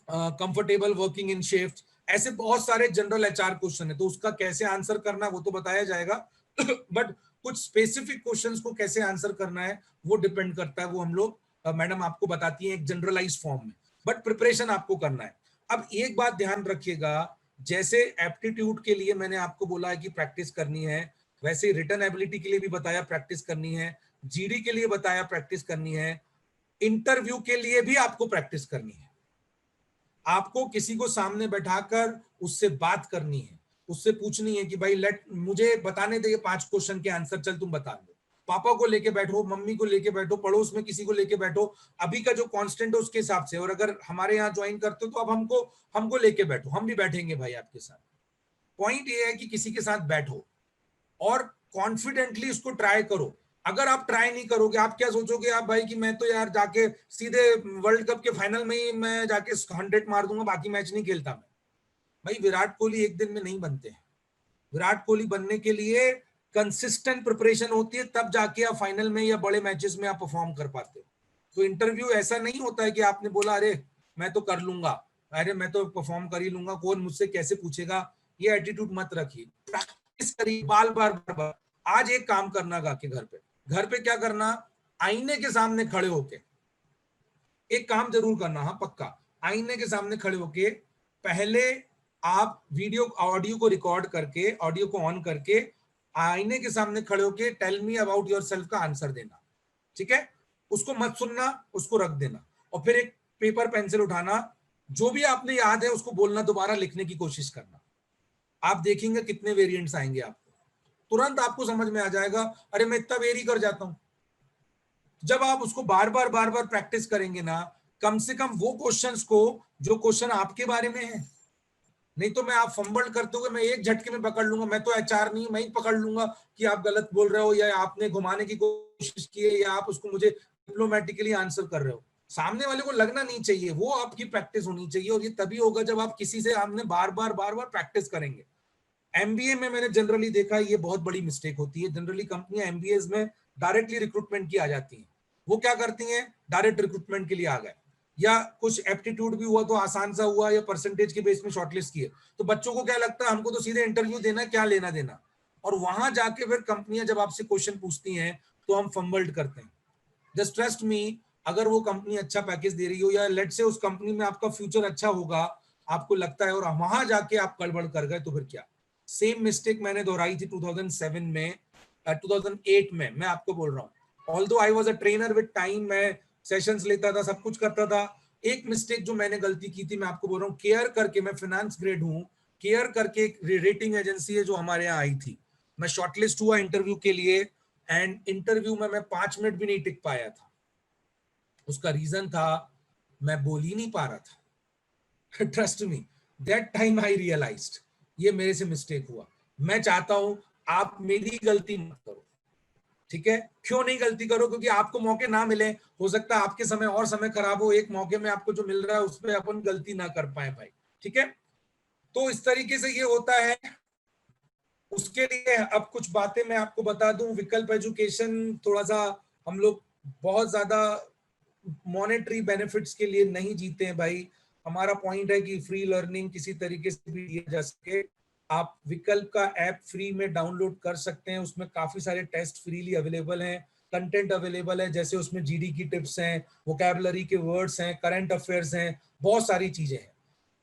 comfortable working in shift. ऐसे बहुत सारे जनरल एचआर क्वेश्चन है, तो उसका कैसे आंसर करना वो तो बताया जाएगा बट कुछ स्पेसिफिक क्वेश्चंस को कैसे आंसर करना है वो डिपेंड करता है, वो हम लोग मैडम आपको बताती है एक जनरलाइज फॉर्म में, बट प्रिपरेशन आपको करना है। अब एक बात ध्यान रखिएगा, जैसे एप्टीट्यूड के लिए मैंने आपको बोला है कि प्रैक्टिस करनी है, वैसे रिटन एबिलिटी के लिए भी बताया प्रैक्टिस करनी है, जीडी के लिए बताया प्रैक्टिस करनी है, इंटरव्यू के लिए भी आपको प्रैक्टिस करनी है। आपको किसी को सामने बैठाकर उससे बात करनी है, उससे पूछनी है कि भाई लेट मुझे बताने दे 5 क्वेश्चन के आंसर, चल तुम बता दो। पापा को लेके बैठो, मम्मी को लेके बैठो, पड़ोस में किसी को लेके बैठो, अभी का जो कांस्टेंट है उसके हिसाब से। और अगर हमारे यहाँ ज्वाइन करते हो तो अब हमको लेके बैठो, हम भी बैठेंगे भाई आपके साथ। पॉइंट ये है कि किसी के साथ बैठो और कॉन्फिडेंटली उसको ट्राई करो। अगर आप ट्राई नहीं करोगे, आप क्या सोचोगे आप भाई कि मैं तो यार जाके सीधे वर्ल्ड कप के फाइनल में ही मैं जाके 100 मार दूंगा, बाकी मैच नहीं खेलता मैं। भाई विराट कोहली एक दिन में नहीं बनते हैं। विराट कोहली बनने के लिए कंसिस्टेंट प्रिपरेशन होती है, तब जाके आप फाइनल में या बड़े मैचेस में आप परफॉर्म कर पाते हो। तो इंटरव्यू ऐसा नहीं होता है कि आपने बोला अरे मैं तो कर लूंगा, अरे मैं तो परफॉर्म कर ही लूंगा, कौन मुझसे कैसे पूछेगा, ये एटीट्यूड मत रखिए। प्रैक्टिस करिए बार बार। आज एक काम करना गा के घर पे क्या करना, आईने के सामने खड़े होके एक काम जरूर करना, हाँ पक्का, आईने के सामने खड़े होके पहले आप वीडियो ऑडियो को रिकॉर्ड करके, ऑडियो को ऑन करके आईने के सामने खड़े होके टेल मी अबाउट योरसेल्फ का आंसर देना। ठीक है, उसको मत सुनना, उसको रख देना, और फिर एक पेपर पेंसिल उठाना, जो भी आपने याद है उसको बोलना, दोबारा लिखने की कोशिश करना। आप देखेंगे कितने वेरिएंट्स आएंगे आपको, तुरंत आपको समझ में आ जाएगा अरे मैं इतना वेरी कर जाता हूं। जब आप उसको बार बार प्रैक्टिस करेंगे ना, कम से कम वो क्वेश्चंस को जो क्वेश्चन आपके बारे में है, नहीं तो मैं आप फंबल करते हुए मैं एक झटके में पकड़ लूंगा, मैं तो एचआर नहीं, मैं ही पकड़ लूंगा कि आप गलत बोल रहे हो, या आपने घुमाने की कोशिश की है, या आप उसको मुझे डिप्लोमेटिकली आंसर कर रहे हो। सामने वाले को लगना नहीं चाहिए, वो आपकी प्रैक्टिस होनी चाहिए, और ये तभी होगा जब आप किसी से आपने बार बार प्रैक्टिस करेंगे। एमबीए में मैंने जनरली देखा है ये बहुत बड़ी मिस्टेक होती है। जनरली कंपनियां एमबीए में डायरेक्टली रिक्रूटमेंट की आ जाती हैं। वो क्या करती हैं, डायरेक्ट रिक्रूटमेंट के लिए आ गए, या कुछ एप्टीट्यूड भी हुआ तो आसान सा हुआ, या परसेंटेज के बेस में शॉर्टलिस्ट किए, तो बच्चों को क्या लगता है हमको तो सीधे इंटरव्यू देना, क्या लेना देना। और वहां जाके फिर कंपनियां जब आपसे क्वेश्चन पूछती हैं तो हम फंबल्ड करते हैं। जस्ट ट्रस्ट मी, अगर वो कंपनी अच्छा पैकेज दे रही हो, या लेट से उस कंपनी में आपका फ्यूचर अच्छा होगा, आपको लगता है, और वहां जाके आप गड़बड़ कर गए, तो फिर क्या। सेम मिस्टेक मैंने दोहराई थी 2007 में, 2008 में, मैं आपको बोल रहा हूँ। Although I was a trainer with time, मैं सेशंस लेता था, सब कुछ करता था। एक मिस्टेक जो मैंने गलती की थी, मैं आपको बोल रहा हूँ, केयर करके, मैं फाइनेंस ग्रेड हूँ, केयर करके एक रेटिंग एजेंसी है जो हमारे यहाँ आई थी। मैं शॉर्टलिस्ट हुआ इंटरव्यू के लिए, एंड इंटरव्यू में मैं 5 मिनट भी नहीं टिक पाया था। उसका रीजन था मैं बोल ही नहीं पा रहा था। Trust me, that time I realised ये मेरे से मिस्टेक हुआ। मैं चाहता हूं आप मेरी गलती मत करो, ठीक है। क्यों नहीं गलती करो, क्योंकि आपको मौके ना मिले, हो सकता है आपके समय और समय खराब हो, एक मौके में आपको जो मिल रहा है उसमें अपन गलती ना कर पाए भाई, ठीक है। तो इस तरीके से ये होता है। उसके लिए अब कुछ बातें मैं आपको बता दूं। विकल्प एजुकेशन थोड़ा सा हम लोग बहुत ज्यादा मॉनेटरी बेनिफिट्स के लिए नहीं जीते हैं भाई। हमारा पॉइंट है कि फ्री लर्निंग किसी तरीके से भी दिया जा सके। आप विकल्प का ऐप फ्री में डाउनलोड कर सकते हैं, उसमें काफी सारे टेस्ट फ्रीली अवेलेबल हैं, कंटेंट अवेलेबल है, जैसे उसमें जीडी की टिप्स हैं, वोकैबुलरी के वर्ड्स हैं, करंट अफेयर्स हैं, बहुत सारी चीजें हैं।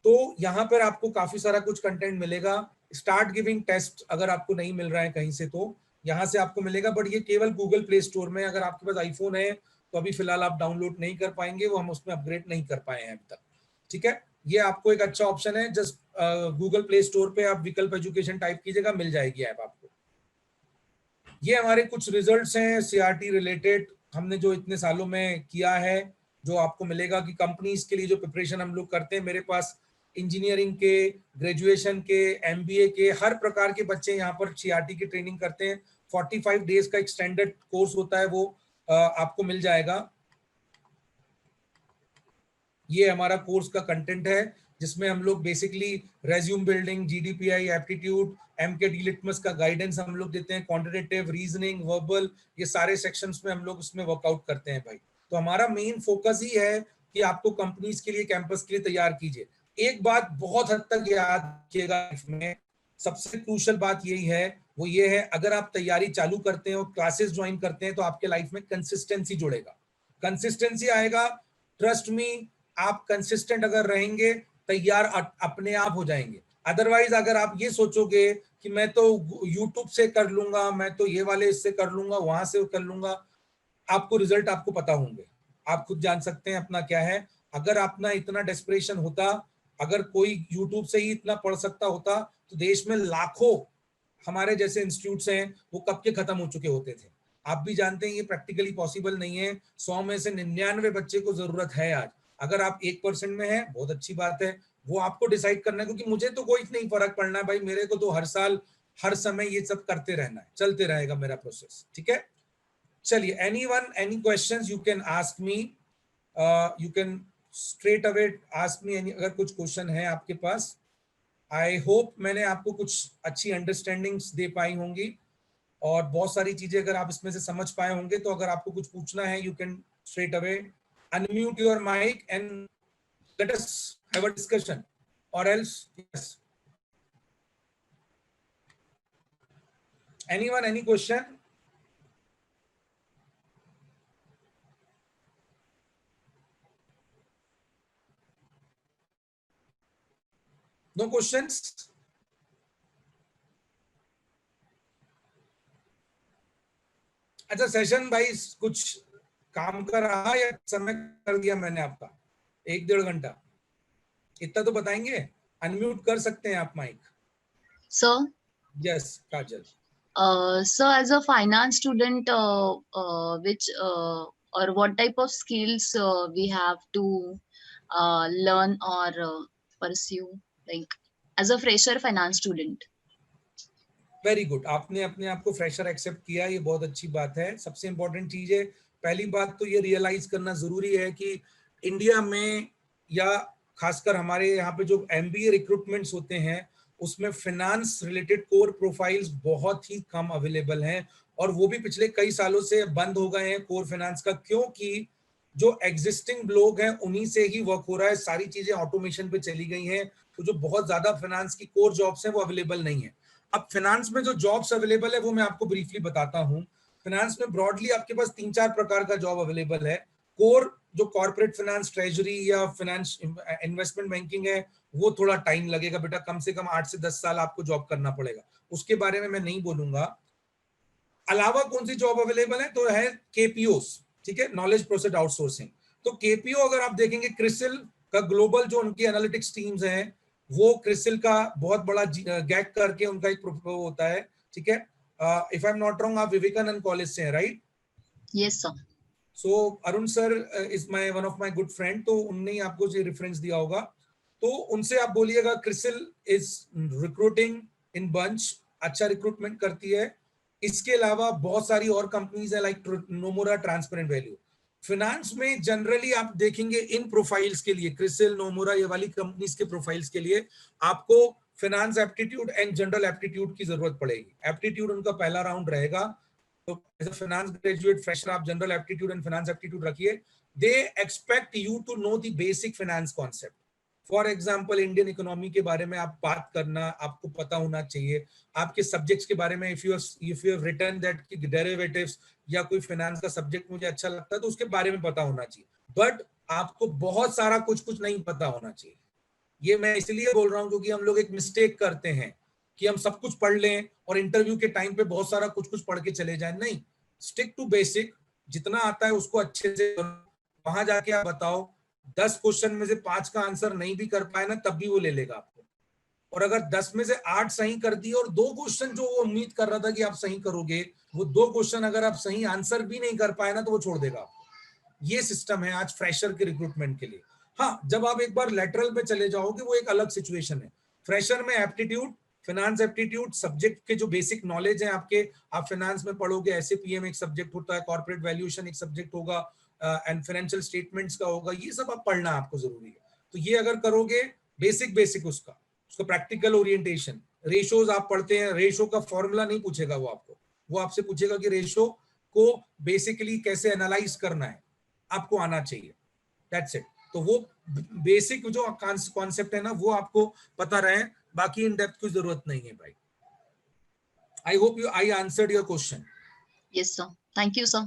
तो यहाँ पर आपको काफी सारा कुछ कंटेंट मिलेगा। स्टार्ट गिविंग टेस्ट अगर आपको नहीं मिल रहा है कहीं से, तो यहाँ से आपको मिलेगा, बट ये केवल गूगल प्ले स्टोर में। अगर आपके पास आईफोन है तो अभी फिलहाल आप डाउनलोड नहीं कर पाएंगे, वो हम उसमें अपग्रेड नहीं कर पाए हैं अभी तक, ठीक है। ये आपको एक अच्छा ऑप्शन है, जस्ट गूगल प्ले स्टोर पे आप विकल्प एजुकेशन टाइप कीजिएगा, मिल जाएगी ऐप आपको। ये हमारे कुछ रिजल्ट्स हैं सीआरटी रिलेटेड, हमने जो इतने सालों में किया है, जो आपको मिलेगा कि कंपनीज के लिए जो प्रिपरेशन हम लोग करते हैं, मेरे पास इंजीनियरिंग के, ग्रेजुएशन के, एमबीए के, हर प्रकार के बच्चे यहाँ पर सीआरटी की ट्रेनिंग करते हैं। 45 डेज का एक्सटेंडेड कोर्स होता है, वो आपको मिल जाएगा। ये हमारा कोर्स का कंटेंट है, जिसमें हम लोग basically resume building, GDPI, aptitude, AMCAT litmus का गाइडेंस हम लोग देते हैं, क्वांटिटेटिव, रीजनिंग, वर्बल, ये सारे सेक्शंस में हम लोग उसमें वर्कआउट करते हैं भाई। तो हमारा मेन फोकस ही है कि आपको कंपनीज के लिए, कैंपस के लिए तैयार कीजिए। एक बात बहुत हद तक याद रखिएगा, में सबसे क्रूशल बात यही है, वो ये है, अगर आप तैयारी चालू करते हैं और क्लासेस ज्वाइन करते हैं तो आपके लाइफ में कंसिस्टेंसी जुड़ेगा, कंसिस्टेंसी आएगा। ट्रस्ट मी, आप कंसिस्टेंट अगर रहेंगे, तैयार अपने आप हो जाएंगे। अदरवाइज अगर आप ये सोचोगे कि मैं तो यूट्यूब से कर लूंगा, मैं तो ये वाले इससे कर लूंगा, वहां से कर लूंगा, आपको रिजल्ट आपको पता होंगे, आप खुद जान सकते हैं अपना क्या है। अगर अपना इतना डेस्परेशन होता, अगर कोई यूट्यूब से ही इतना पढ़ सकता होता, तो देश में लाखों हमारे जैसे इंस्टीट्यूट्स हैं, वो कब के खत्म हो चुके होते थे। आप भी जानते हैं ये प्रैक्टिकली पॉसिबल नहीं है। 100 में से 99 बच्चे को जरूरत है आज। अगर आप 1% में है, बहुत अच्छी बात है, वो आपको डिसाइड करना है, क्योंकि मुझे तो कोई नहीं फर्क पड़ना है भाई, मेरे को तो हर साल हर समय ये सब करते रहना है, चलते रहेगा मेरा प्रोसेस, ठीक है। चलिए, anyone, any questions you can ask me, you can straight away ask me any, अगर कुछ क्वेश्चन है आपके पास। आई होप मैंने आपको कुछ अच्छी अंडरस्टैंडिंग्स दे पाई होंगी, और बहुत सारी चीजें अगर आप इसमें से समझ पाए होंगे, तो अगर आपको कुछ पूछना है, you can straight away unmute your mike and let us have a discussion, और else yes, anyone, any question? No questions? अच्छा, सेशन भाई कुछ काम का रहा या समय कर दिया मैंने आपका? 1-1.5 घंटा, इतना तो बताएंगे। अनम्यूट कर सकते हैं आप mic. Sir, yes Kajal. so as a finance student, which or what type of skills we have to learn or pursue, like as a fresher finance student? Very good, आपने अपने आप को फ्रेशर एक्सेप्ट किया, ये बहुत अच्छी बात है। सबसे इंपॉर्टेंट चीज है, पहली बात तो ये रियलाइज करना जरूरी है कि इंडिया में, या खासकर हमारे यहाँ पे जो एमबीए रिक्रूटमेंट्स होते हैं, उसमें फाइनेंस रिलेटेड कोर प्रोफाइल्स बहुत ही कम अवेलेबल हैं, और वो भी पिछले कई सालों से बंद हो गए हैं कोर फाइनेंस का, क्योंकि जो एग्जिस्टिंग लोग हैं उन्हीं से ही वर्क हो रहा है, सारी चीजें ऑटोमेशन पे चली गई हैं, तो जो बहुत ज्यादा फाइनेंस की कोर जॉब्स हैं वो अवेलेबल नहीं है। अब फाइनेंस में जो जॉब्स अवेलेबल है वो मैं आपको ब्रीफली बताता हूँ। फाइनेंस में ब्रॉडली आपके पास 3-4 प्रकार का जॉब अवेलेबल है। कोर जो कॉर्पोरेट फाइनेंस, ट्रेजरी या फाइनेंस इन्वेस्टमेंट बैंकिंग है, वो थोड़ा टाइम लगेगा बेटा, कम से कम 8 से 10 साल आपको जॉब करना पड़ेगा, उसके बारे में मैं नहीं बोलूंगा। अलावा कौन सी जॉब अवेलेबल है, तो है केपीओ, ठीक है, नॉलेज प्रोसेस आउटसोर्सिंग। तो केपीओ अगर आप देखेंगे, क्रिसिल का ग्लोबल जो उनकी एनालिटिक्स टीम्स हैं, वो क्रिसिल का बहुत बड़ा गैक करके उनका एक होता है, ठीक है। If I am not wrong, आप विवेकानंद कॉलेज से हैं, right? Yes, sir. So Arun sir is my one of my good friend, तो उनने ही आपको जो रेफरेंस दिया होगा, तो उनसे आप बोलिएगा CRISIL is recruiting in bunch, अच्छा रिक्रूटमेंट करती है। इसके अलावा बहुत सारी और कंपनीज है, लाइक नोमोरा, ट्रांसपेरेंट वैल्यू। फाइनेंस में जनरली आप देखेंगे इन प्रोफाइल्स के लिए, क्रिसिल, नोमोरा, ये वाली कंपनीज के प्रोफाइल्स के लिए आपको finance aptitude and general aptitude की जरूरत पड़ेगी। एप्टीट्यूड उनका पहला राउंड रहेगा, तो as a finance graduate fresher आप general aptitude and finance aptitude रखिए। They expect you to know the basic finance concept. For example, Indian economy के बारे में आप बात करना, आपको पता होना चाहिए। आपके सब्जेक्ट्स के बारे में, if you have written that कि डेरिवेटिव्स या कोई फाइनेंस का सब्जेक्ट मुझे अच्छा लगता है, तो उसके बारे में पता होना चाहिए। बट आपको बहुत सारा कुछ कुछ नहीं पता होना चाहिए। ये मैं इसलिए बोल रहा हूँ क्योंकि हम लोग एक मिस्टेक करते हैं कि हम सब कुछ पढ़ लें और इंटरव्यू के टाइम पे बहुत सारा कुछ कुछ पढ़ के चले जाएं। नहीं, स्टिक टू बेसिक, जितना आता है उसको अच्छे से करो। वहां जाके आप बताओ, 10 क्वेश्चन में से 5 का आंसर नहीं भी कर पाए ना, तब भी वो ले लेगा आपको। और अगर 10 में से 8 सही कर दिए और 2 क्वेश्चन जो वो उम्मीद कर रहा था कि आप सही करोगे, वो 2 क्वेश्चन अगर आप सही आंसर भी नहीं कर पाए ना, तो वो छोड़ देगा आपको। ये सिस्टम है आज फ्रेशर के रिक्रूटमेंट के लिए। हाँ, जब आप एक बार लेटरल पे चले जाओगे, वो एक अलग सिचुएशन है। फ्रेशर में एप्टीट्यूड, फाइनेंस एप्टीट्यूड, सब्जेक्ट के जो बेसिक नॉलेज है आपके, आप फाइनेंस में पढ़ोगे, एसएपीएम एक सब्जेक्ट होता है, कॉर्पोरेट वैल्यूएशन एक सब्जेक्ट होगा, एंड फाइनेंशियल स्टेटमेंट्स का होगा, ये सब आप पढ़ना आपको जरूरी है। तो ये अगर करोगे बेसिक उसका प्रैक्टिकल ओरिएंटेशन, रेशोज आप पढ़ते हैं, रेशो का फॉर्मूला नहीं पूछेगा वो आपको, वो आपसे पूछेगा कि रेशो को बेसिकली कैसे एनालाइज करना है, आपको आना चाहिए, दैट्स इट। तो वो बेसिक जो कॉन्सेप्ट है ना वो आपको पता रहे, बाकी इन डेप्थ की जरूरत नहीं है भाई। I hope I answered your question. Yes, sir. Thank you, sir.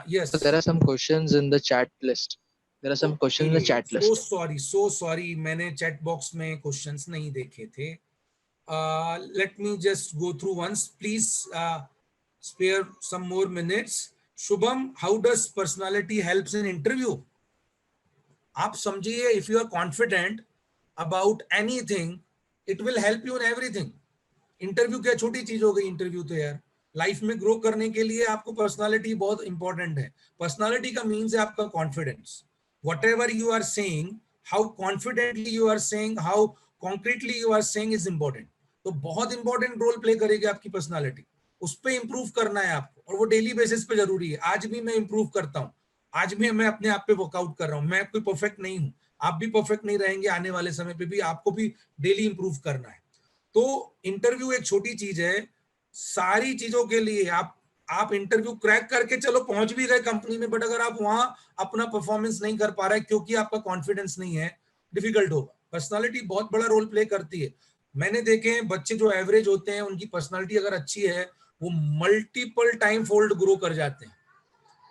Yes. So there are some questions in the chat list. There are some questions in the chat list. So sorry, मैंने chat box में questions नहीं देखे थे. Let me just go through once. Please spare some more minutes. Shubham, how does personality helps in interview? आप समझिए, if you are confident about anything, it will help you in everything. Interview क्या छोटी चीज हो गई, interview तो यार life में ग्रो करने के लिए आपको पर्सनालिटी बहुत इंपॉर्टेंट है। पर्सनालिटी का मीन्स है आपका confidence. Whatever you are saying, how confidently you are saying, how concretely you are saying is important. तो बहुत इंपॉर्टेंट रोल प्ले करेगी आपकी पर्सनालिटी, उस पर इंप्रूव करना है आपको, और वो डेली बेसिस पे जरूरी है। आज भी मैं इंप्रूव करता हूँ, आज भी मैं अपने आप पे वर्कआउट कर रहा हूँ। मैं कोई परफेक्ट नहीं हूँ, आप भी परफेक्ट नहीं रहेंगे, आने वाले समय पे भी आपको भी डेली इंप्रूव करना है। तो इंटरव्यू एक छोटी चीज है, सारी चीजों के लिए आप इंटरव्यू क्रैक करके चलो पहुंच भी गए कंपनी में, बट अगर आप वहां अपना परफॉर्मेंस नहीं कर पा रहे क्योंकि आपका कॉन्फिडेंस नहीं है, डिफिकल्ट होगा। पर्सनालिटी बहुत बड़ा रोल प्ले करती है। मैंने देखे हैं बच्चे जो एवरेज होते हैं, उनकी पर्सनालिटी अगर अच्छी है, वो मल्टीपल टाइम फोल्ड ग्रो कर जाते हैं।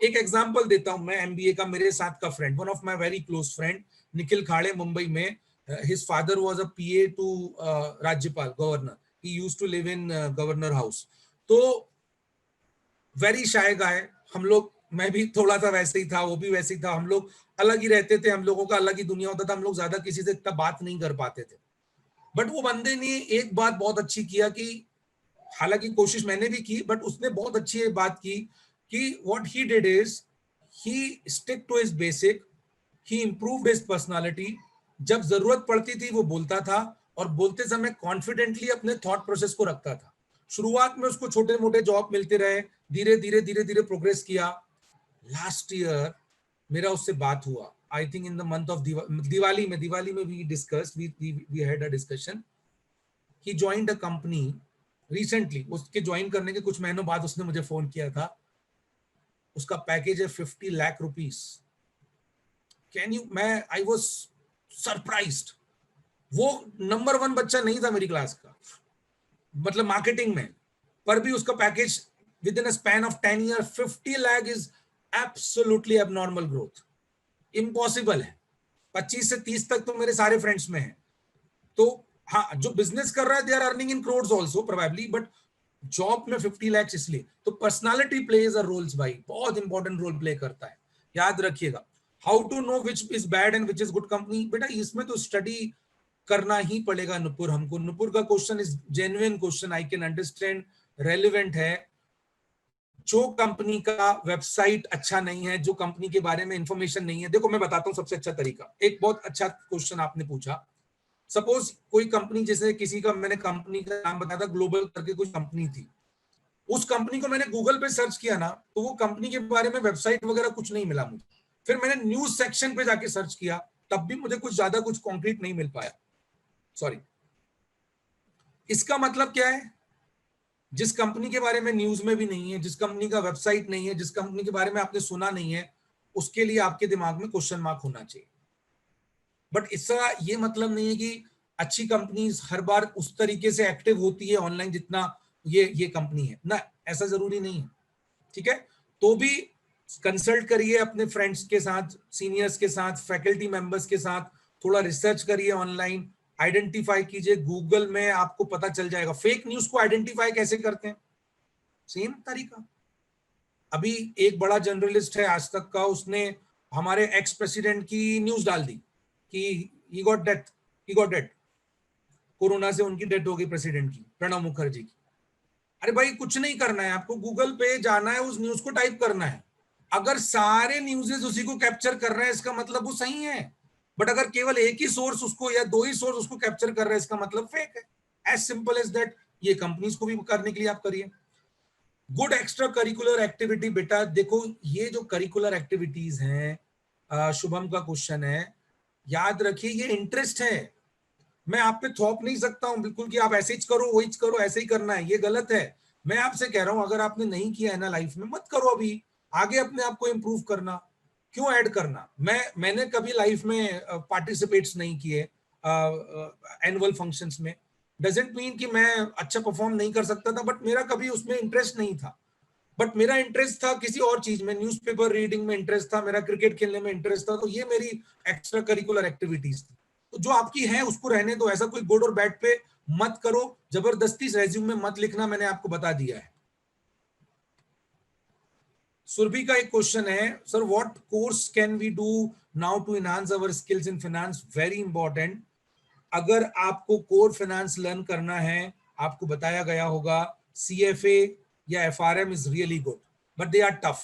एक एग्जांपल देता हूं मैं, एमबीए का मेरे साथ का friend, one of my very close friend, Nikhil Khade, Mumbai में। his father was a PA to राज्यपाल, governor. He used to live in governor house. तो वेरी शाय गाय, हम लोग, मैं भी थोड़ा सा वैसे ही था, वो भी वैसे ही था, हम लोग अलग ही रहते थे, हम लोगों का अलग ही दुनिया होता था, हम लोग ज्यादा किसी से इतना बात नहीं कर पाते थे। बट वो बंदे ने एक बात बहुत अच्छी किया कि, हालांकि कोशिश मैंने भी की, बट उसने बहुत अच्छी बात की कि what he did is he stick to his basic, he improved his personality. जब जरूरत पड़ती थी वो बोलता था, और बोलते समय कॉन्फिडेंटली अपने थॉट प्रोसेस को रखता था। शुरुआत में उसको छोटे मोटे जॉब मिलते रहे, धीरे धीरे प्रोग्रेस किया। लास्ट ईयर मेरा उससे बात हुआ, I think in the month of Diwali में we discussed, we had a discussion. He joined a company recently, उसके ज्वाइन करने के कुछ महीनों बाद उसने मुझे फोन किया था। उसका पैकेज है 50 लाख रुपीस। कैन यू, मैं आई वाज सरप्राइज्ड। वो नंबर 1 बच्चा नहीं था मेरी क्लास का, मतलब मार्केटिंग में, पर भी उसका package with in a span of 10 year 50 lakh is absolutely abnormal growth, impossible है। 25 से 30 तक तो मेरे सारे फ्रेंड्स में है। तो हाँ, जो बिजनेस कर रहा है they are earning in crores also probably, but job में 50 लाख इसलिए। तो पर्सनालिटी प्लेज अ रोल्स भाई, बहुत इंपॉर्टेंट रोल प्ले करता है, याद रखिएगा। How to know which is bad and which is good company, बेटा इसमें तो स्टडी करना ही पड़ेगा नुपुर हमको। नुपुर का question is genuine question, I can understand, relevant है। जो कंपनी का वेबसाइट अच्छा नहीं है, जो कंपनी के बारे में इंफॉर्मेशन नहीं है, देखो मैं बताता हूं सबसे अच्छा तरीका। एक बहुत अच्छा क्वेश्चन आपने पूछा। सपोज कोई कंपनी, जैसे किसी का, मैंने कंपनी का नाम बताया था, ग्लोबल करके कुछ कंपनी थी, उस कंपनी को मैंने गूगल पे सर्च किया ना, तो वो कंपनी के बारे में वेबसाइट वगैरह कुछ नहीं मिला मुझे। फिर मैंने न्यूज सेक्शन पे जाके सर्च किया, तब भी मुझे कुछ ज्यादा कुछ कॉन्क्रीट नहीं मिल पाया, सॉरी। इसका मतलब क्या है, जिस कंपनी के बारे में न्यूज में भी नहीं है, जिस कंपनी का वेबसाइट नहीं है, जिस कंपनी के बारे में आपने सुना नहीं है, उसके लिए आपके दिमाग में क्वेश्चन मार्क होना चाहिए। बट इसका ये मतलब नहीं है कि अच्छी कंपनीज हर बार उस तरीके से एक्टिव होती है ऑनलाइन जितना ये कंपनी है ना, ऐसा जरूरी नहीं है, ठीक है। तो भी कंसल्ट करिए अपने फ्रेंड्स के साथ, सीनियर्स के साथ, फैकल्टी मेंबर्स के साथ, थोड़ा रिसर्च करिए ऑनलाइन, आइडेंटिफाई कीजिए। गूगल में आपको पता चल जाएगा फेक न्यूज को आइडेंटिफाई कैसे करते हैं, सेम तरीका। अभी एक बड़ा जर्नलिस्ट है आज तक का, उसने हमारे एक्स प्रेसिडेंट की न्यूज डाल दी कि ही गॉट डेथ, कोरोना से उनकी डेथ हो गई प्रेसिडेंट की, प्रणब मुखर्जी की। अरे भाई कुछ नहीं करना है आपको, गूगल पे जाना है, उस न्यूज को टाइप करना है। अगर सारे न्यूज़ेस उसी को कैप्चर कर रहे हैं, इसका मतलब वो सही है। बट अगर केवल एक ही सोर्स उसको या दो ही सोर्स उसको कैप्चर कर रहे हैं, इसका मतलब फेक है। As simple as that. ये कंपनीज को भी करने के लिए आप करिए। गुड एक्स्ट्रा करिकुलर एक्टिविटी, बेटा देखो ये जो करिकुलर एक्टिविटीज हैं, शुभम का क्वेश्चन है, याद रखिए ये इंटरेस्ट है। मैं आप पे थोप नहीं सकता हूं बिल्कुल कि आप ऐसे ही करो वही करो, ऐसे ही करना है, ये गलत है। मैं आपसे कह रहा हूं अगर आपने नहीं किया है ना लाइफ में, मत करो अभी, आगे अपने आप को इम्प्रूव करना, क्यों ऐड करना। मैंने कभी लाइफ में पार्टिसिपेट्स नहीं किए एनुअल फंक्शंस में, डजेंट मीन कि मैं अच्छा परफॉर्म नहीं कर सकता था, बट मेरा कभी उसमें इंटरेस्ट नहीं था। बट मेरा इंटरेस्ट था किसी और चीज में, न्यूज़पेपर रीडिंग में इंटरेस्ट था मेरा, क्रिकेट खेलने में इंटरेस्ट था, तो ये मेरी एक्स्ट्रा करिकुलर एक्टिविटीज थी। तो जो आपकी है उसको रहने दो, ऐसा कोई गुड और बैड पे मत करो, जबरदस्ती रेज्यूम में मत लिखना, मैंने आपको बता दिया है। सुरभि का एक क्वेश्चन है, sir what course can we do now to enhance our skills in finance, very important. अगर आपको कोर फाइनेंस लर्न करना है, आपको बताया गया होगा CFA या FRM is really good, but they are tough.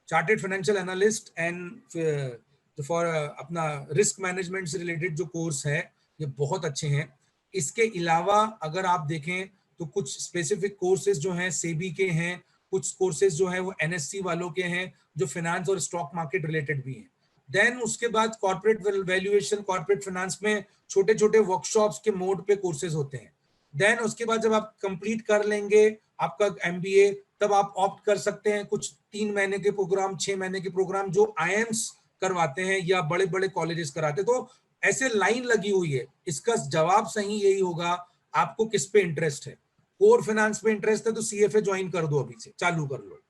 Chartered financial analyst and for अपना रिस्क मैनेजमेंट से रिलेटेड जो कोर्स है ये बहुत अच्छे हैं। इसके अलावा अगर आप देखें तो कुछ स्पेसिफिक कोर्सेज जो हैं सेबी के हैं, कुछ कोर्सेज जो हैं वो NSC वालों के हैं जो फाइनेंस और स्टॉक मार्केट रिलेटेड भी हैं। देन उसके बाद कॉर्पोरेट वैल्यूएशन, कॉर्पोरेट फाइनेंस में छोटे छोटे वर्कशॉप्स के मोड पे कोर्सेज होते हैं। देन उसके बाद जब आप कंप्लीट कर लेंगे आपका MBA, तब आप ऑप्ट कर सकते हैं कुछ 3 महीने के प्रोग्राम, 6 महीने के प्रोग्राम जो IIMs करवाते हैं या बड़े बड़े कॉलेजेस कराते हैं। तो ऐसे लाइन लगी हुई है, इसका जवाब सही यही होगा आपको किस पे इंटरेस्ट है। कोर फाइनेंस पे इंटरेस्ट है तो CFA ज्वाइन कर दो, अभी से चालू कर लो,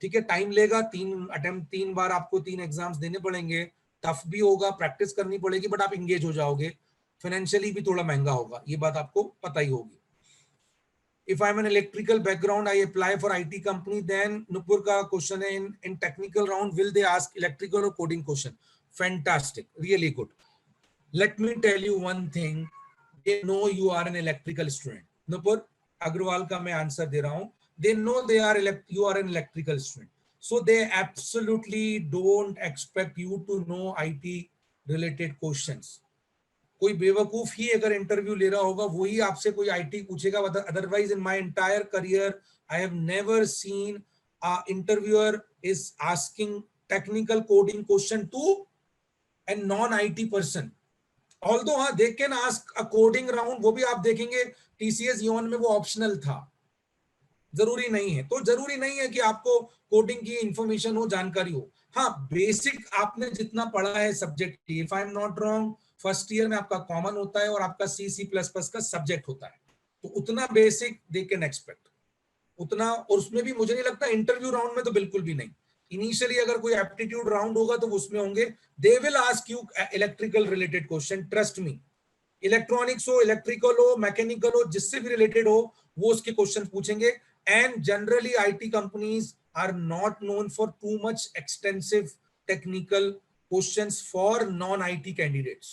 ठीक है। टाइम लेगा, 3 बार आपको 3 एग्जाम्स देने पड़ेंगे, टफ भी होगा, प्रैक्टिस करनी पड़ेगी, बट आप इंगेज हो जाओगे। फाइनेंशियली भी थोड़ा महंगा होगा, ये बात आपको पता ही होगी। If I'm an electrical background, I apply for IT company, then Nupur ka question है in technical round, will they ask electrical or coding question? Fantastic, really good. Let me tell you one thing, they know you are an electrical student. Nupur Agrawal का मैं answer दे रहा हूँ, they know you are an electrical student, so they absolutely don't expect you to know IT related questions. कोई बेवकूफ ही अगर interview ले रहा होगा वही आपसे कोई IT पूछेगा, otherwise in my entire career I have never seen a interviewer is asking technical coding question to and non IT person. Although हाँ they can ask a coding round, वो भी आप देखेंगे TCS YON में वो optional था, जरूरी नहीं है। तो जरूरी नहीं है कि आपको कोडिंग की इंफॉर्मेशन हो, जानकारी हो। हाँ बेसिक आपने जितना पढ़ा है subject, if I am not wrong first year में आपका कॉमन होता है और आपका C++ का सब्जेक्ट होता है, तो उतना बेसिक दे कैन एक्सपेक्ट उतना। और उसमें भी मुझे नहीं लगता इंटरव्यू राउंड में तो बिल्कुल भी नहीं। इनिशियली अगर कोई एप्टीट्यूड राउंड होगा तो उसमें होंगे, they will ask you electrical related question, trust me. Electronics हो, इलेक्ट्रिकल हो, मैकेनिकल हो, जिससे भी रिलेटेड हो वो उसके क्वेश्चन पूछेंगे। And generally IT companies are not known for too much extensive technical questions for non IT candidates,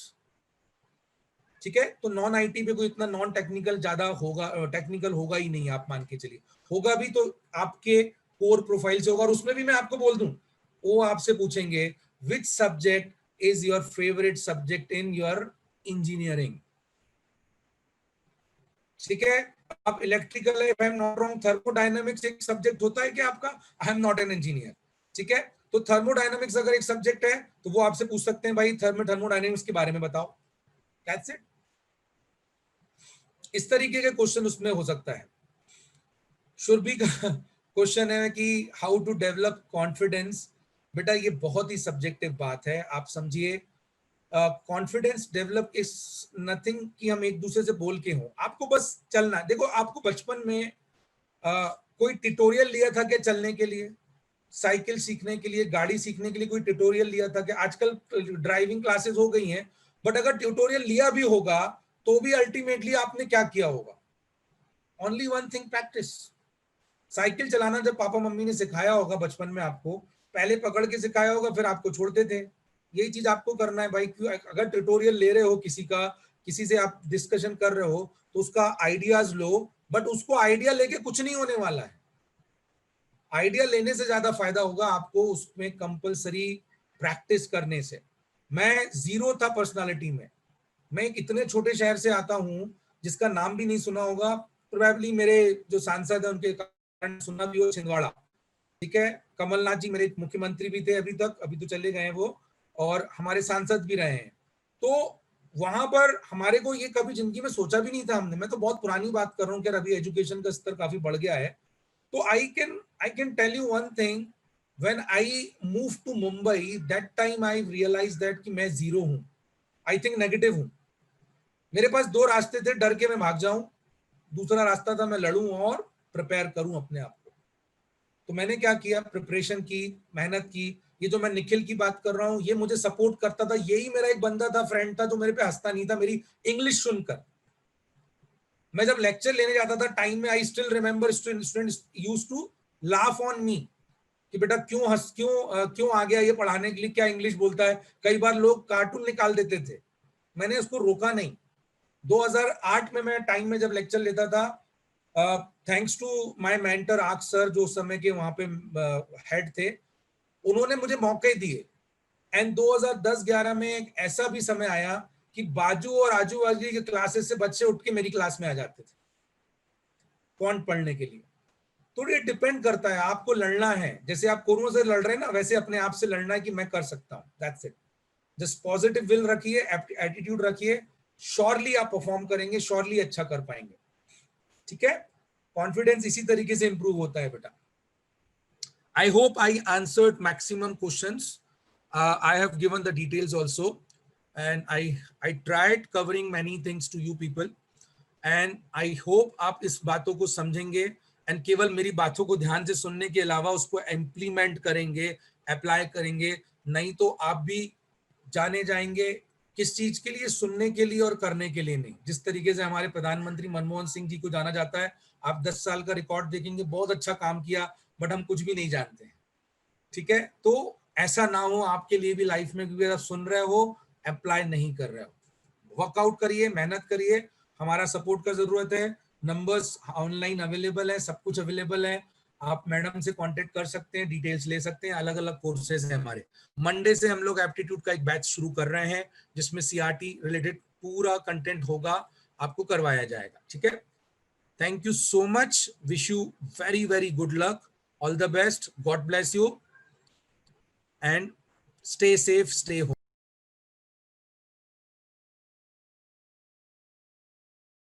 ठीक है। तो नॉन IT पे कोई इतना नॉन टेक्निकल ज्यादा होगा, टेक्निकल होगा ही नहीं, आप मान के चलिए। होगा भी तो आपके कोर प्रोफाइल से होगा। और उसमें भी मैं आपको बोल दूं, वो आपसे पूछेंगे which subject is your favourite subject in your engineering, ठीक है। आप इलेक्ट्रिकल है, if I am not wrong thermodynamics एक सब्जेक्ट होता है क्या आपका, आई एम नॉट एन इंजीनियर, ठीक है। तो थर्मोडायनामिक्स अगर एक सब्जेक्ट है तो वो आपसे पूछ सकते हैं भाई थर्मोडायनामिक्स के बारे में बताओ, दैट्स इट। इस तरीके के क्वेश्चन उसमें हो सकता है। शुरभी का क्वेश्चन है कि हाउ टू डेवलप कॉन्फिडेंस। बेटा ये बहुत ही सब्जेक्टिव बात है, आप समझिए। कॉन्फिडेंस डेवलप इज नथिंग कि हम एक दूसरे से बोल के हों, आपको बस चलना है। देखो आपको बचपन में कोई ट्यूटोरियल लिया था क्या चलने के लिए, साइकिल सीखने के लिए, गाड़ी सीखने के लिए कोई ट्यूटोरियल लिया था कि, आजकल ड्राइविंग क्लासेस हो गई हैं, बट अगर ट्यूटोरियल लिया भी होगा तो भी अल्टीमेटली आपने क्या किया होगा, only one thing, practice. Cycle चलाना जब पापा मम्मी ने सिखाया होगा बचपन में, आपको पहले पकड़ के सिखाया होगा, फिर आपको छोड़ते थे। यही चीज आपको करना है भाई। क्यों, अगर ट्यूटोरियल ले रहे हो किसी का, किसी से आप डिस्कशन कर रहे हो तो उसका आइडियाज लो, बट उसको आइडिया लेके कुछ नहीं होने वाला है। आइडिया लेने से ज्यादा फायदा होगा आपको उसमें कंपलसरी प्रैक्टिस करने से। मैं जीरो था पर्सनालिटी में, मैं एक इतने छोटे शहर से आता हूं जिसका नाम भी नहीं सुना होगा, प्रोबेबली मेरे जो सांसद है उनके सुना भी हो, छिंदवाड़ा, ठीक है। कमलनाथ जी मेरे मुख्यमंत्री भी थे अभी तक, अभी तो चले गए हैं वो, और हमारे सांसद भी रहे हैं। तो वहां पर हमारे को ये कभी जिंदगी में सोचा भी नहीं था हमने, मैं तो बहुत पुरानी बात कर रहा हूँ कि अभी एजुकेशन का स्तर काफी बढ़ गया है। तो I can tell you one thing, when I move to Mumbai that time I realise that कि मैं जीरो हूं, आई थिंक नेगेटिव हूं। मेरे पास दो रास्ते थे, डर के मैं भाग जाऊं, दूसरा रास्ता था मैं लड़ूं और प्रिपेयर करूं अपने आप को। तो मैंने क्या किया, प्रिपरेशन की, मेहनत की। ये जो मैं निखिल की बात कर रहा हूँ, ये मुझे सपोर्ट करता था, यही मेरा एक बंदा था, फ्रेंड था, जो मेरे पे हंसता नहीं था मेरी इंग्लिश सुनकर। मैं जब लेक्चर लेने जाता था टाइम में, I still remember students used to laugh on me कि बेटा क्यों आ गया ये पढ़ाने के लिए, क्या इंग्लिश बोलता है। कई बार लोग कार्टून निकाल देते थे, मैंने उसको रोका नहीं। 2008 में मैं टाइम में जब लेक्चर लेता था, थैंक्स टू माय मेंटर आक सर, जो उस समय के वहां पे हेड थे, उन्होंने मुझे मौके दिए। एंड 2010-11 में एक ऐसा भी समय आया कि बाजू और आजू बाजू के क्लासेस से बच्चे उठ के मेरी क्लास में आ जाते थे क्वांट पढ़ने के लिए। तो ये डिपेंड करता है, आपको लड़ना है, जैसे आप कोरोना से लड़ रहे हैं ना, वैसे अपने आप से लड़ना है कि मैं कर सकता हूं। That's it. Just positive will रखिए, एटीट्यूड रखिए, श्योरली आप परफॉर्म करेंगे, श्योरली अच्छा कर पाएंगे, ठीक है। कॉन्फिडेंस इसी तरीके से इंप्रूव होता है बेटा। I hope I answered maximum questions. I have given the details also, and I tried covering many things to you people, and I hope आप इस बातों को समझेंगे and केवल मेरी बातों को ध्यान से सुनने के अलावा उसको इम्प्लीमेंट करेंगे, अप्लाई करेंगे। नहीं तो आप भी जाने जाएंगे किस चीज के लिए, सुनने के लिए और करने के लिए नहीं। जिस तरीके से हमारे प्रधानमंत्री मनमोहन सिंह जी को जाना जाता है, आप 10 साल का रिकॉर्ड देखेंगे, बहुत अच्छा काम किया, बट हम कुछ भी नहीं जानते हैं, ठीक है। तो ऐसा ना हो आपके लिए भी लाइफ में, क्योंकि आप सुन रहे हो, अप्लाई नहीं कर रहे हो। वर्कआउट करिए, मेहनत करिए, हमारा सपोर्ट का जरूरत है। नंबर्स ऑनलाइन अवेलेबल है, सब कुछ अवेलेबल है, आप मैडम से कांटेक्ट कर सकते हैं, डिटेल्स ले सकते हैं। अलग अलग कोर्सेज हैं हमारे। मंडे से हम लोग एप्टीट्यूड का एक बैच शुरू कर रहे हैं, जिसमें सीआरटी रिलेटेड पूरा कंटेंट होगा, आपको करवाया जाएगा, ठीक है। Thank you so much. Wish you very, very good luck. All the best. God bless you. And stay safe, stay home.